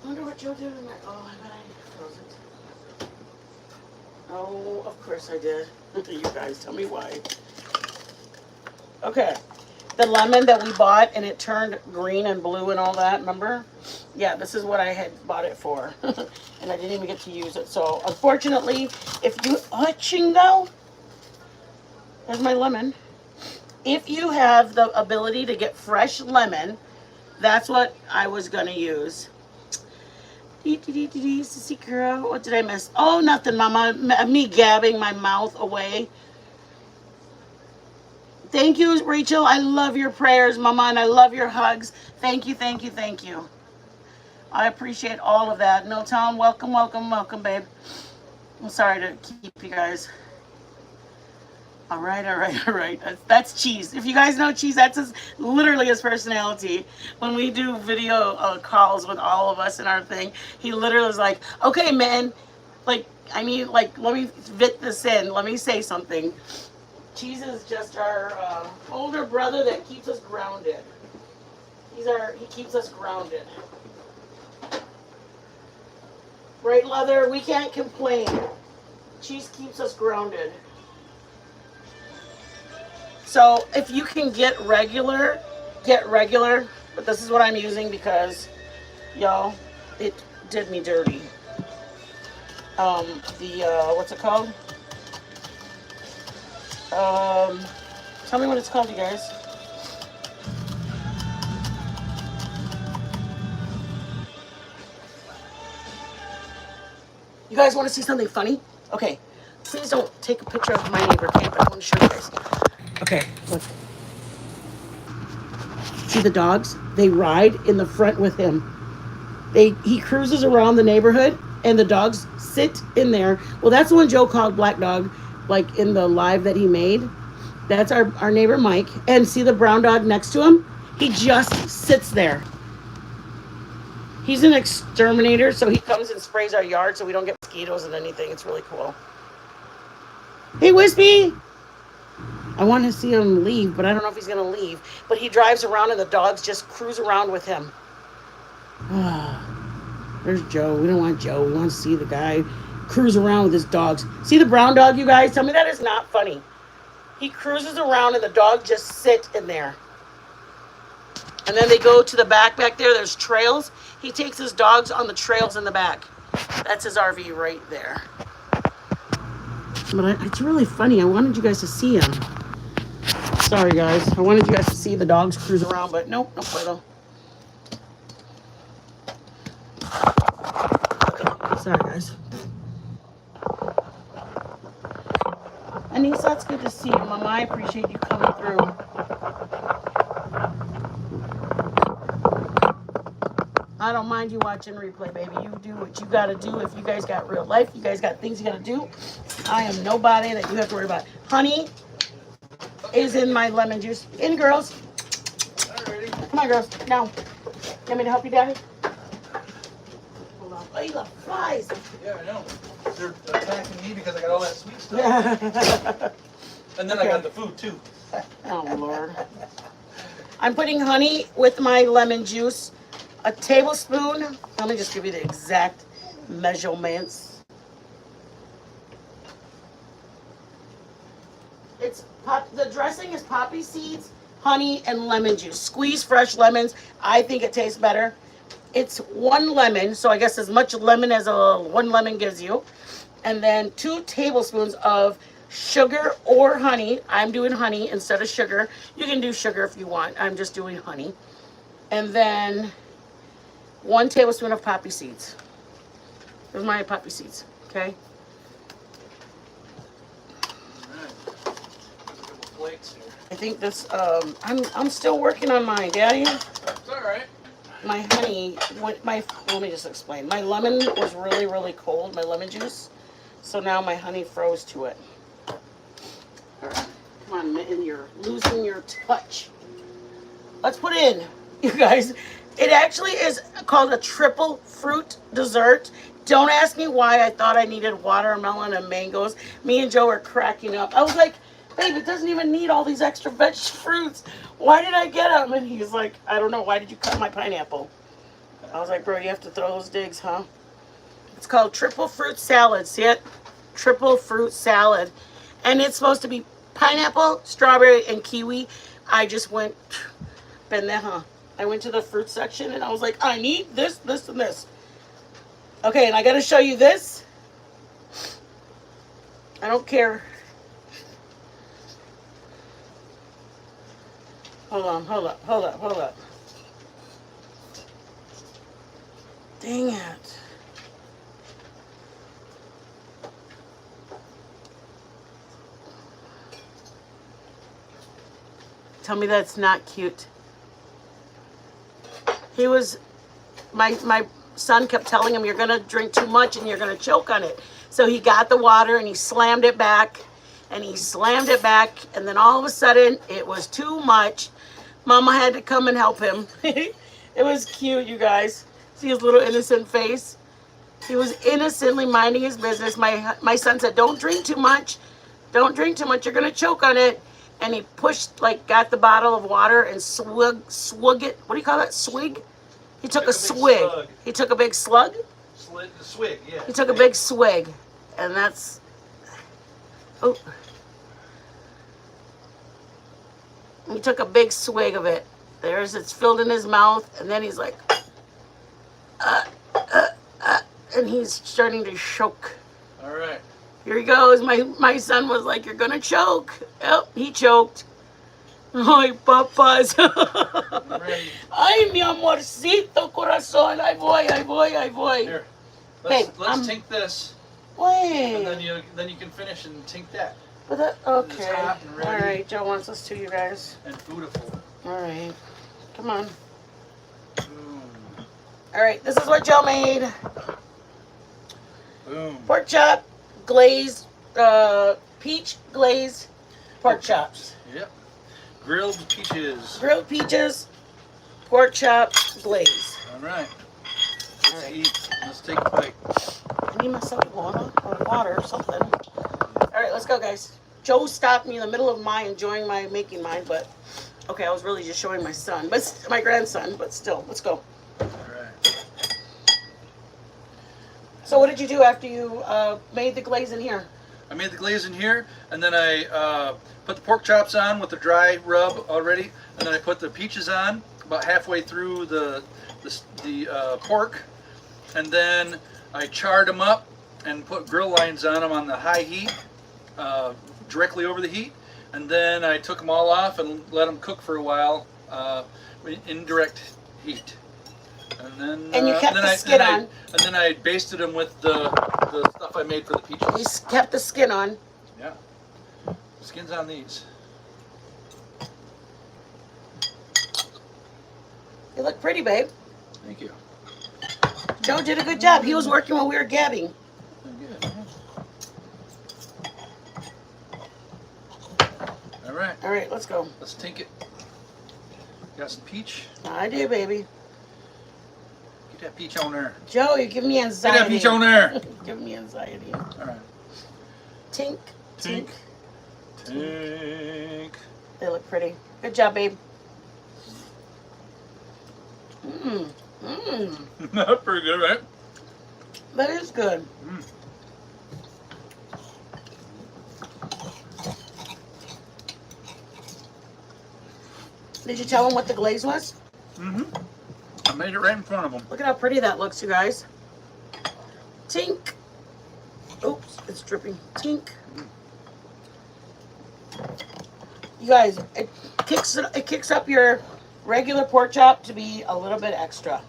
I wonder what Joe did in there. Oh, I bet I froze it. Oh, of course I did. You guys, tell me why. Okay, the lemon that we bought and it turned green and blue and all that, remember? Yeah, this is what I had bought it for. And I didn't even get to use it. So, unfortunately, if you... Oh, chingo! There's my lemon. If you have the ability to get fresh lemon, that's what I was going to use. Sissy girl, what did I miss? Oh, nothing, Mama. Me gabbing my mouth away. Thank you, Rachel. I love your prayers, Mama, and I love your hugs. Thank you, thank you, thank you. I appreciate all of that. No Town, welcome, welcome, welcome, babe. I'm sorry to keep you guys. All right, all right, all right. That's Cheese. If you guys know Cheese, that's literally his personality. When we do video calls with all of us in our thing, he literally is like, okay, man, like, I mean, like, let me fit this in. Let me say something. Cheese is just our older brother that keeps us grounded. He keeps us grounded. Right, Leather? We can't complain. Cheese keeps us grounded. So if you can get regular, but this is what I'm using because, y'all, it did me dirty. What's it called? Tell me what it's called, you guys. You guys want to see something funny? Okay, please don't take a picture of my neighbor camp. I want to show you guys. Okay, look. See the dogs? They ride in the front with him. He cruises around the neighborhood, and the dogs sit in there. Well, that's the one Joe called Black Dog, like in the live that he made. That's our neighbor Mike. And see the brown dog next to him? He just sits there. He's an exterminator, so he comes and sprays our yard so we don't get mosquitoes and anything. It's really cool. Hey, Wispy! I want to see him leave, but I don't know if he's going to leave. But he drives around and the dogs just cruise around with him. There's Joe. We don't want Joe. We want to see the guy cruise around with his dogs. See the brown dog, you guys? Tell me that is not funny. He cruises around and the dog just sit in there. And then they go to the back there. There's trails. He takes his dogs on the trails in the back. That's his RV right there. But it's really funny. I wanted you guys to see him. Sorry, guys. I wanted you guys to see the dogs cruise around, but nope, no puedo. Sorry, guys. Anissa, it's good to see you, Mama. I appreciate you coming through. I don't mind you watching replay, baby. You do what you got to do. If you guys got real life, you guys got things you got to do. I am nobody that you have to worry about. Honey is in my lemon juice. In, girls. Alrighty. Come on, girls. Now. You want me to help you, Daddy? Hold on. Oh, you got flies. Yeah, I know. They're attacking me because I got all that sweet stuff. Yeah. And then Okay. I got the food too. Oh, Lord. I'm putting honey with my lemon juice. A tablespoon. Let me just give you the exact measurements. The dressing is poppy seeds, honey, and lemon juice. Squeeze fresh lemons. I think it tastes better. It's 1 lemon, so I guess as much lemon as 1 lemon gives you. And then 2 tablespoons of sugar or honey. I'm doing honey instead of sugar. You can do sugar if you want. I'm just doing honey. And then 1 tablespoon of poppy seeds. There's my poppy seeds, okay? I think this, I'm still working on mine, Daddy. It's alright. My honey, let me just explain. My lemon was really, really cold, my lemon juice. So now my honey froze to it. All right, come on, Mitten, you're losing your touch. Let's put in, you guys. It actually is called a triple fruit dessert. Don't ask me why I thought I needed watermelon and mangoes. Me and Joe were cracking up. I was like, babe, it doesn't even need all these extra veg fruits. Why did I get them? And he's like, I don't know. Why did you cut my pineapple? I was like, bro, you have to throw those digs, huh? It's called triple fruit salad. See it? Triple fruit salad. And it's supposed to be pineapple, strawberry, and kiwi. I just went, pendeja. I went to the fruit section and I was like, I need this, this, and this. Okay, and I got to show you this. I don't care. Hold on, hold up. Dang it. Tell me that's not cute. He was, my son kept telling him, you're going to drink too much and you're going to choke on it. So he got the water and he slammed it back and he slammed it back. And then all of a sudden it was too much. Mama had to come and help him. It was cute, you guys. See his little innocent face? He was innocently minding his business. My son said, don't drink too much. Don't drink too much. You're going to choke on it. And he pushed, got the bottle of water and swig it. What do you call that? Swig? He took a swig. Slug. He took a big slug? Swig, yeah. He took a big swig. And that's... Oh. He took a big swig of it. It's filled in his mouth. And then he's like... and he's starting to choke. All right. Here he goes. My son was like, you're going to choke. Yep, he choked. Ay, papas. Ay, mi amorcito corazón. Ay, voy. Here, Hey, let's tink this, Wait. and then you can finish and tink that. But that, It's okay. hot and ready. All right, Joe wants us to, you guys. And beautiful. All right. Come on. Boom. All right, this is what Joe made. Boom. Pork chop, glazed, peach glazed pork chops. Yep. Grilled peaches. Grilled peaches, pork chop, glaze. All right. Let's right. eat. Let's take a bite. I need myself water or something. All right, let's go, guys. Joe stopped me in the middle of enjoying my making mine, but okay, I was really just showing my son, but my grandson, but still, let's go. All right. So what did you do after you made the glaze in here? I made the glaze in here, and then I put the pork chops on with the dry rub already, and then I put the peaches on about halfway through the pork, and then I charred them up and put grill lines on them on the high heat, directly over the heat, and then I took them all off and let them cook for a while in direct heat. And then you kept the skin on. And then I basted them with the stuff I made for the peaches. You kept the skin on. Yeah. Skin's on these. You look pretty, babe. Thank you. Joe did a good job. He was working when we were gabbing. Good. All right. All right, let's go. Let's take it. Got some peach. I do, baby. Get that peach on there. Joe, you're giving me Get anxiety. that peach on there. Giving me anxiety. All right. Tink. Tink. Tink. They look pretty. Good job, babe. Mmm. Mmm. That's pretty good, right? That is good. Mm. Did you tell them what the glaze was? Mm-hmm. I made it right in front of them. Look at how pretty that looks, you guys. Tink. Oops, it's dripping. Tink. You guys, it kicks up your regular pork chop to be a little bit extra.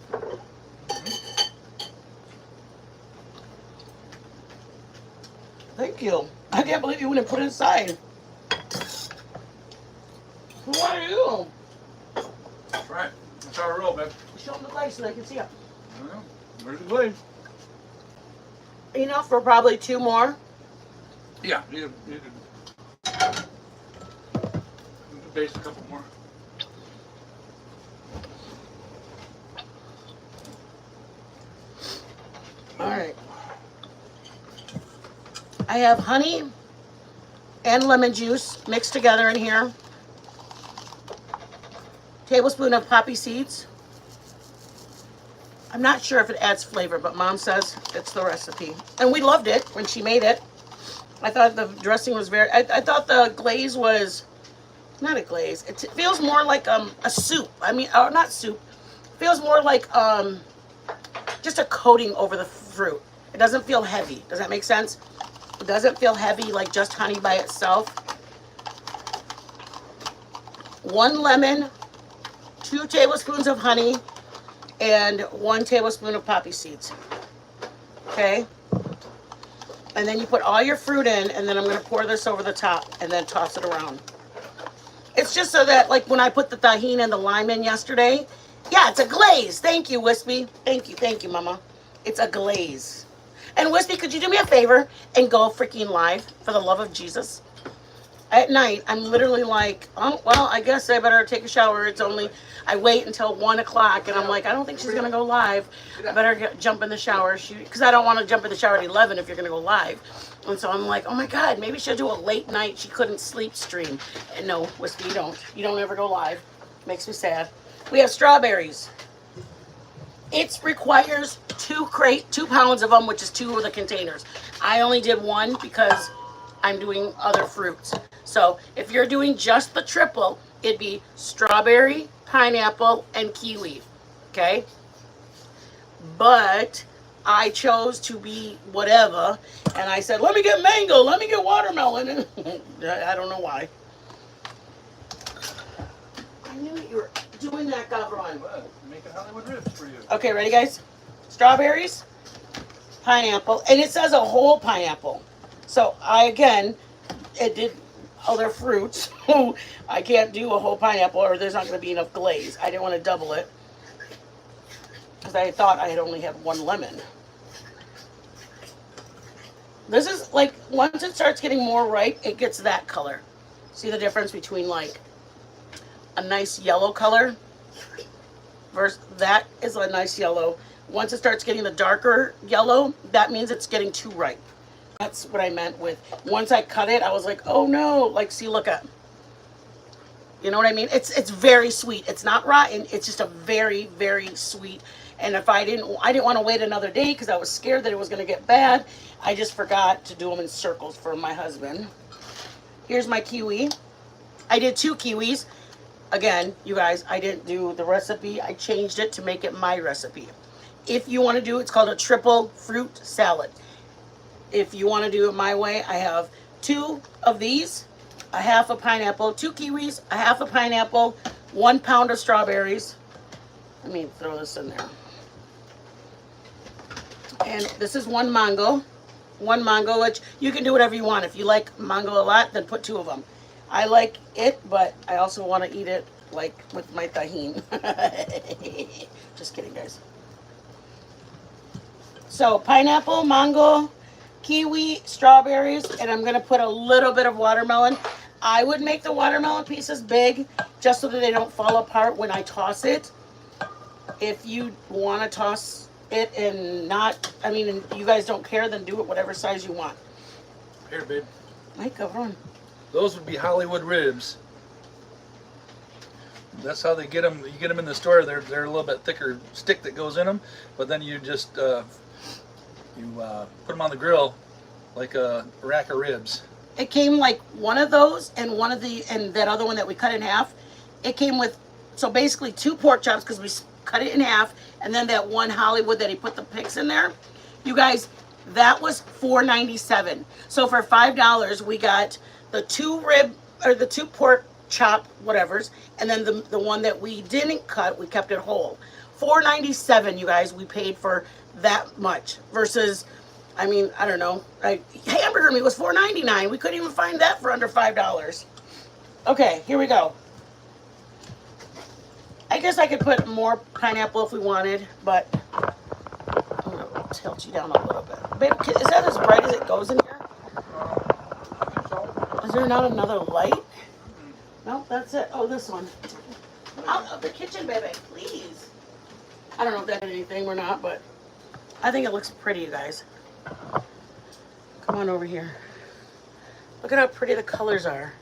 Thank you. I can't believe you wouldn't put it inside. Who are you? That's right. That's how I roll, babe. Show them the glaze so they can see it. Well, where's the glaze? Enough for probably 2 more. Yeah, you could baste a couple more. All right. I have honey and lemon juice mixed together in here. Tablespoon of poppy seeds. I'm not sure if it adds flavor, but Mom says it's the recipe. And we loved it when she made it. I thought the dressing was I thought the glaze was, not a glaze. It feels more like a soup. I mean, or not soup. It feels more like just a coating over the fruit. It doesn't feel heavy. Does that make sense? It doesn't feel heavy like just honey by itself. 1 lemon, 2 tablespoons of honey, and 1 tablespoon of poppy seeds. Okay? And then you put all your fruit in, and then I'm going to pour this over the top and then toss it around. It's just so that, like, when I put the tahini and the lime in yesterday, yeah, it's a glaze. Thank you, Wispy. Thank you, Mama. It's a glaze. And Wispy, could you do me a favor and go freaking live for the love of Jesus? At night, I'm literally like, oh, well, I guess I better take a shower. I wait until 1 o'clock, and I'm like, I don't think she's going to go live. I better jump in the shower, because I don't want to jump in the shower at 11 if you're going to go live. And so I'm like, oh my God, maybe she'll do a late night, she couldn't sleep stream. And no, Wispy, you don't. You don't ever go live. Makes me sad. We have strawberries. It requires 2 pounds of them, which is 2 of the containers. I only did 1 because I'm doing other fruits. So if you're doing just the triple, it'd be strawberry, pineapple, and kiwi. Okay? But I chose to be whatever, and I said, let me get mango, let me get watermelon. I don't know why. I knew you were doing that, Gavron. Making Hollywood ribs for you. Okay, ready, guys? Strawberries, pineapple, and it says a whole pineapple. So it did other fruits. I can't do a whole pineapple, or there's not going to be enough glaze. I didn't want to double it because I thought I had only had 1 lemon. This is like, once it starts getting more ripe, it gets that color. See the difference between like a nice yellow color versus that is a nice yellow. Once it starts getting the darker yellow, that means it's getting too ripe. That's what I meant with, once I cut it, I was like, oh no, like, see, look at, you know what I mean? It's very sweet. It's not rotten. It's just a very, very sweet. And if I didn't want to wait another day because I was scared that it was going to get bad. I just forgot to do them in circles for my husband. Here's my kiwi. I did 2 kiwis. Again, you guys, I didn't do the recipe. I changed it to make it my recipe. If you want to do, it's called a triple fruit salad. If you want to do it my way, I have 2 of these, a half a pineapple, 2 kiwis, a half a pineapple, 1 pound of strawberries. Let me throw this in there. And this is 1 mango. 1 mango, which you can do whatever you want. If you like mango a lot, then put 2 of them. I like it, but I also want to eat it like with my tahini. Just kidding, guys. So pineapple, mango, kiwi, strawberries, and I'm going to put a little bit of watermelon. I would make the watermelon pieces big just so that they don't fall apart when I toss it. If you want to toss it and not, I mean, and you guys don't care, then do it whatever size you want. Here, babe. Mike, over on. Those would be Hollywood ribs. That's how they get them. You get them in the store. They're a little bit thicker stick that goes in them, but then you just put them on the grill like a rack of ribs. It came like one of those and and that other one that we cut in half. It came with, so basically 2 pork chops because we cut it in half, and then that 1 Hollywood that he put the picks in there. You guys, that was $4.97. So for $5, we got the 2 pork chop whatevers, and then the one that we didn't cut, we kept it whole. $4.97, you guys, we paid for that much versus, I mean, I don't know, hamburger meat was $4.99. We couldn't even find that for under $5. Okay, here we go. I guess I could put more pineapple if we wanted, but I'm gonna tilt you down a little bit. Babe, is that as bright as it goes in here? Is there not another light? No, that's it. Oh, this one. Out of the kitchen, baby, please. I don't know if that did anything or not, but I think it looks pretty, you guys. Come on over here. Look at how pretty the colors are.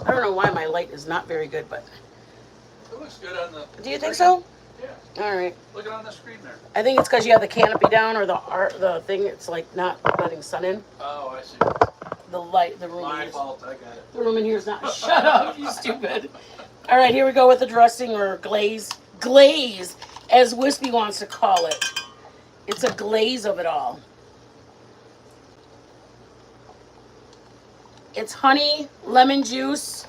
I don't know why my light is not very good, but... It looks good on the... Do you think so? Yeah. All right. Look at it on the screen there. I think it's because you have the canopy down or the thing, it's like not letting sun in. Oh, I see. The light, the room. My fault, I got it. The room in here is not... Shut up, you stupid. All right, here we go with the dressing or glaze. Glaze, as Wispy wants to call it. It's a glaze of it all. It's honey, lemon juice,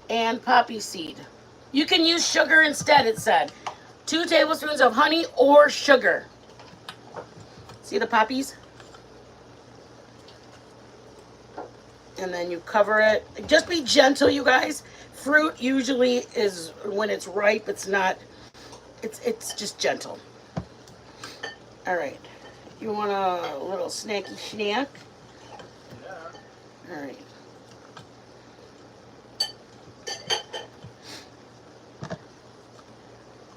and poppy seed. You can use sugar instead, it said. 2 tablespoons of honey or sugar. See the poppies? And then you cover it. Just be gentle, you guys. Fruit usually is, when it's ripe, it's not, it's just gentle. All right. You want a little snacky snack? Yeah. All right.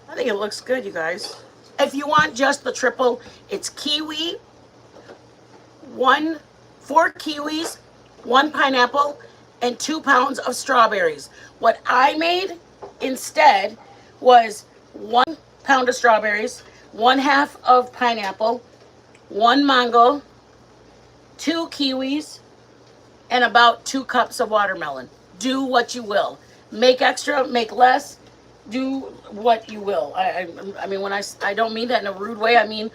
I think it looks good, you guys. If you want just the triple, it's kiwi, 4 kiwis, 1 pineapple, and 2 pounds of strawberries. What I made instead was 1 pound of strawberries, 1/2 of pineapple, 1 mango, 2 kiwis, and about 2 cups of watermelon. Do what you will. Make extra, make less. Do what you will. I mean, when I don't mean that in a rude way. I mean,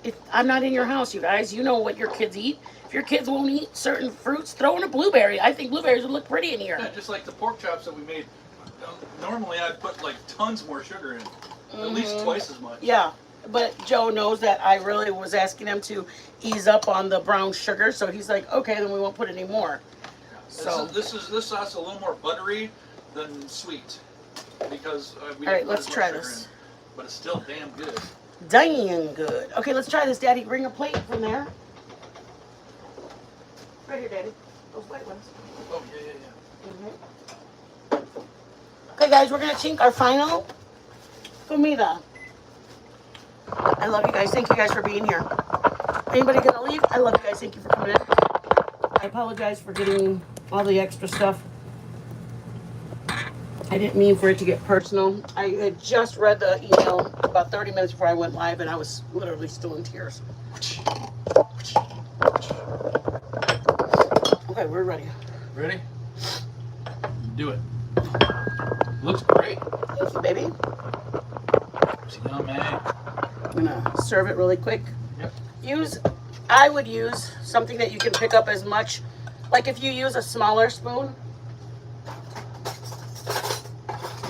if I'm not in your house, you guys, you know what your kids eat. If your kids won't eat certain fruits, throw in a blueberry. I think blueberries would look pretty in here. Yeah, just like the pork chops that we made. Normally I'd put like tons more sugar in. At least twice as much. Yeah, but Joe knows that I really was asking him to ease up on the brown sugar, so he's like, okay, then we won't put any more. So This sauce is a little more buttery than sweet because we all right, didn't put let's as much try sugar this. in. But it's still damn good. Dang good. Okay, let's try this, Daddy. Bring a plate from there. Right here, Daddy. Those white ones. Oh yeah. Okay, guys, we're gonna chink our final comida. I love you guys. Thank you guys for being here. Anybody gonna leave? I love you guys. Thank you for coming in. I apologize for getting all the extra stuff. I didn't mean for it to get personal. I had just read the email about 30 minutes before I went live, and I was literally still in tears. Okay, we're ready. Ready? Do it. Looks great. Thank you, baby. Yummy. I'm gonna serve it really quick. Yep. I would use something that you can pick up as much, like if you use a smaller spoon,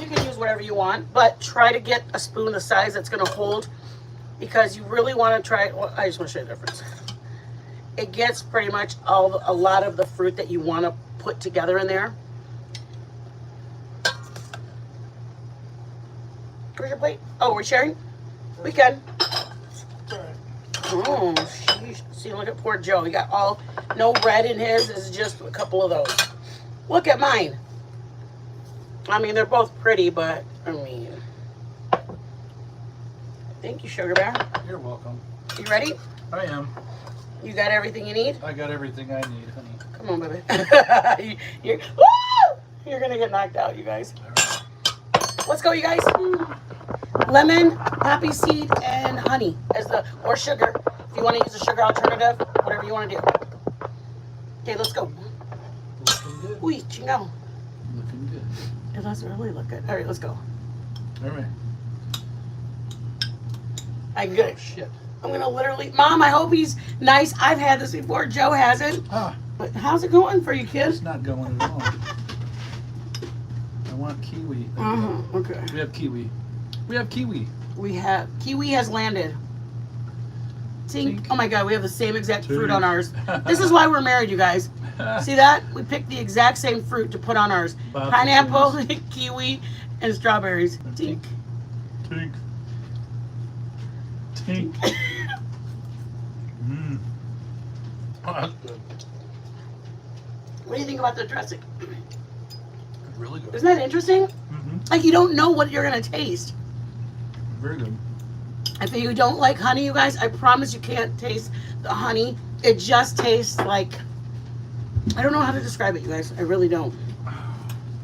you can use whatever you want, but try to get a spoon the size that's gonna hold, because you really wanna try, well, I just wanna show you the difference. It gets pretty much a lot of the fruit that you wanna put together in there. Where's your plate? Oh, we're sharing? We can. Oh, sheesh. See, look at poor Joe. He got no red in his. It's just a couple of those. Look at mine. I mean, they're both pretty, but, I mean. Thank you, Sugar Bear. You're welcome. You ready? I am. You got everything you need? I got everything I need, honey. Come on, baby. You're going to get knocked out, you guys. Let's go, you guys. Lemon, poppy seed, and honey or sugar. If you want to use a sugar alternative, whatever you want to do. Okay, let's go. Looking good. Uy, chingo. Looking good. It doesn't really look good. All right, let's go. All right. I can get it. Shit. I'm going to literally, Mom, I hope he's nice. I've had this before. Joe hasn't. Ah, But how's it going for you, it's kids? not going at all. I want kiwi. Okay. We have kiwi. We have kiwi. Kiwi has landed. Tink. Tink. Oh my God, we have the same exact fruit Tink. on ours. This is why we're married, you guys. See that? We picked the exact same fruit to put on ours. Bob Pineapple, kiwi, and strawberries. Tink. Tink. Tink. Mmm. Oh, that's good. What do you think about the dressing? Really good. Isn't that interesting? Mm-hmm. Like, you don't know what you're going to taste. Very good. If you don't like honey, you guys, I promise you can't taste the honey. It just tastes like, I don't know how to describe it, you guys. I really don't.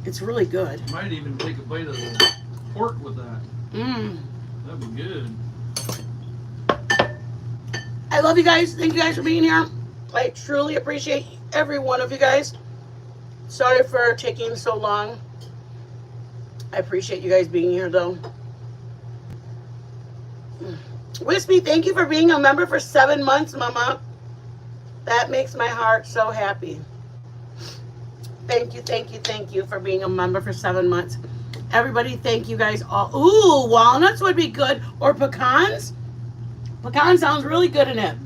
It's really good. Might even take a bite of the pork with that. Mmm. That'd be good. I love you guys. Thank you guys for being here. I truly appreciate every one of you guys. Sorry for taking so long. I appreciate you guys being here, though. Wispy, thank you for being a member for 7 months, Mama. That makes my heart so happy. Thank you, thank you, thank you for being a member for 7 months. Everybody, thank you guys all. Ooh, walnuts would be good. Or pecans. Pecan sounds really good in it.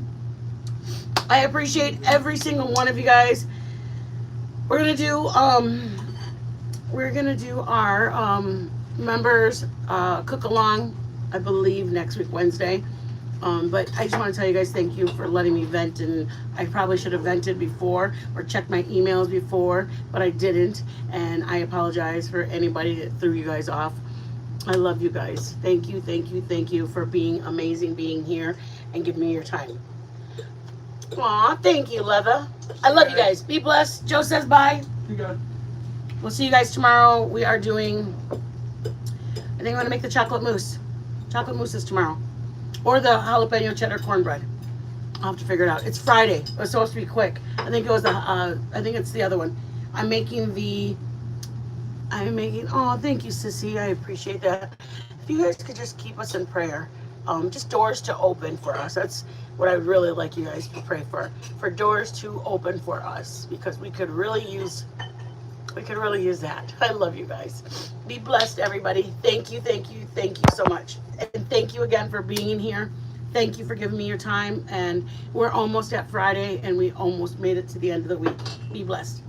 I appreciate every single one of you guys. We're gonna do our members cook along, I believe, next week Wednesday. But I just want to tell you guys thank you for letting me vent, and I probably should have vented before or checked my emails before, but I didn't, and I apologize for anybody that threw you guys off. I love you guys. Thank you, thank you, thank you for being amazing, being here, and giving me your time. Aw, thank you, Leva. I love you guys. Be blessed. Joe says bye. You got it. We'll see you guys tomorrow. We are doing, I think I'm going to make the chocolate mousse. Chocolate mousse is tomorrow. Or the jalapeno cheddar cornbread. I'll have to figure it out. It's Friday. It was supposed to be quick. I think it was I think it's the other one. I'm making, oh, thank you, Sissy. I appreciate that. If you guys could just keep us in prayer. Just doors to open for us. That's what I would really like you guys to pray for doors to open for us, because we could really use that. I love you guys. Be blessed, everybody. Thank you, thank you, thank you so much. And thank you again for being in here. Thank you for giving me your time. And we're almost at Friday, and we almost made it to the end of the week. Be blessed.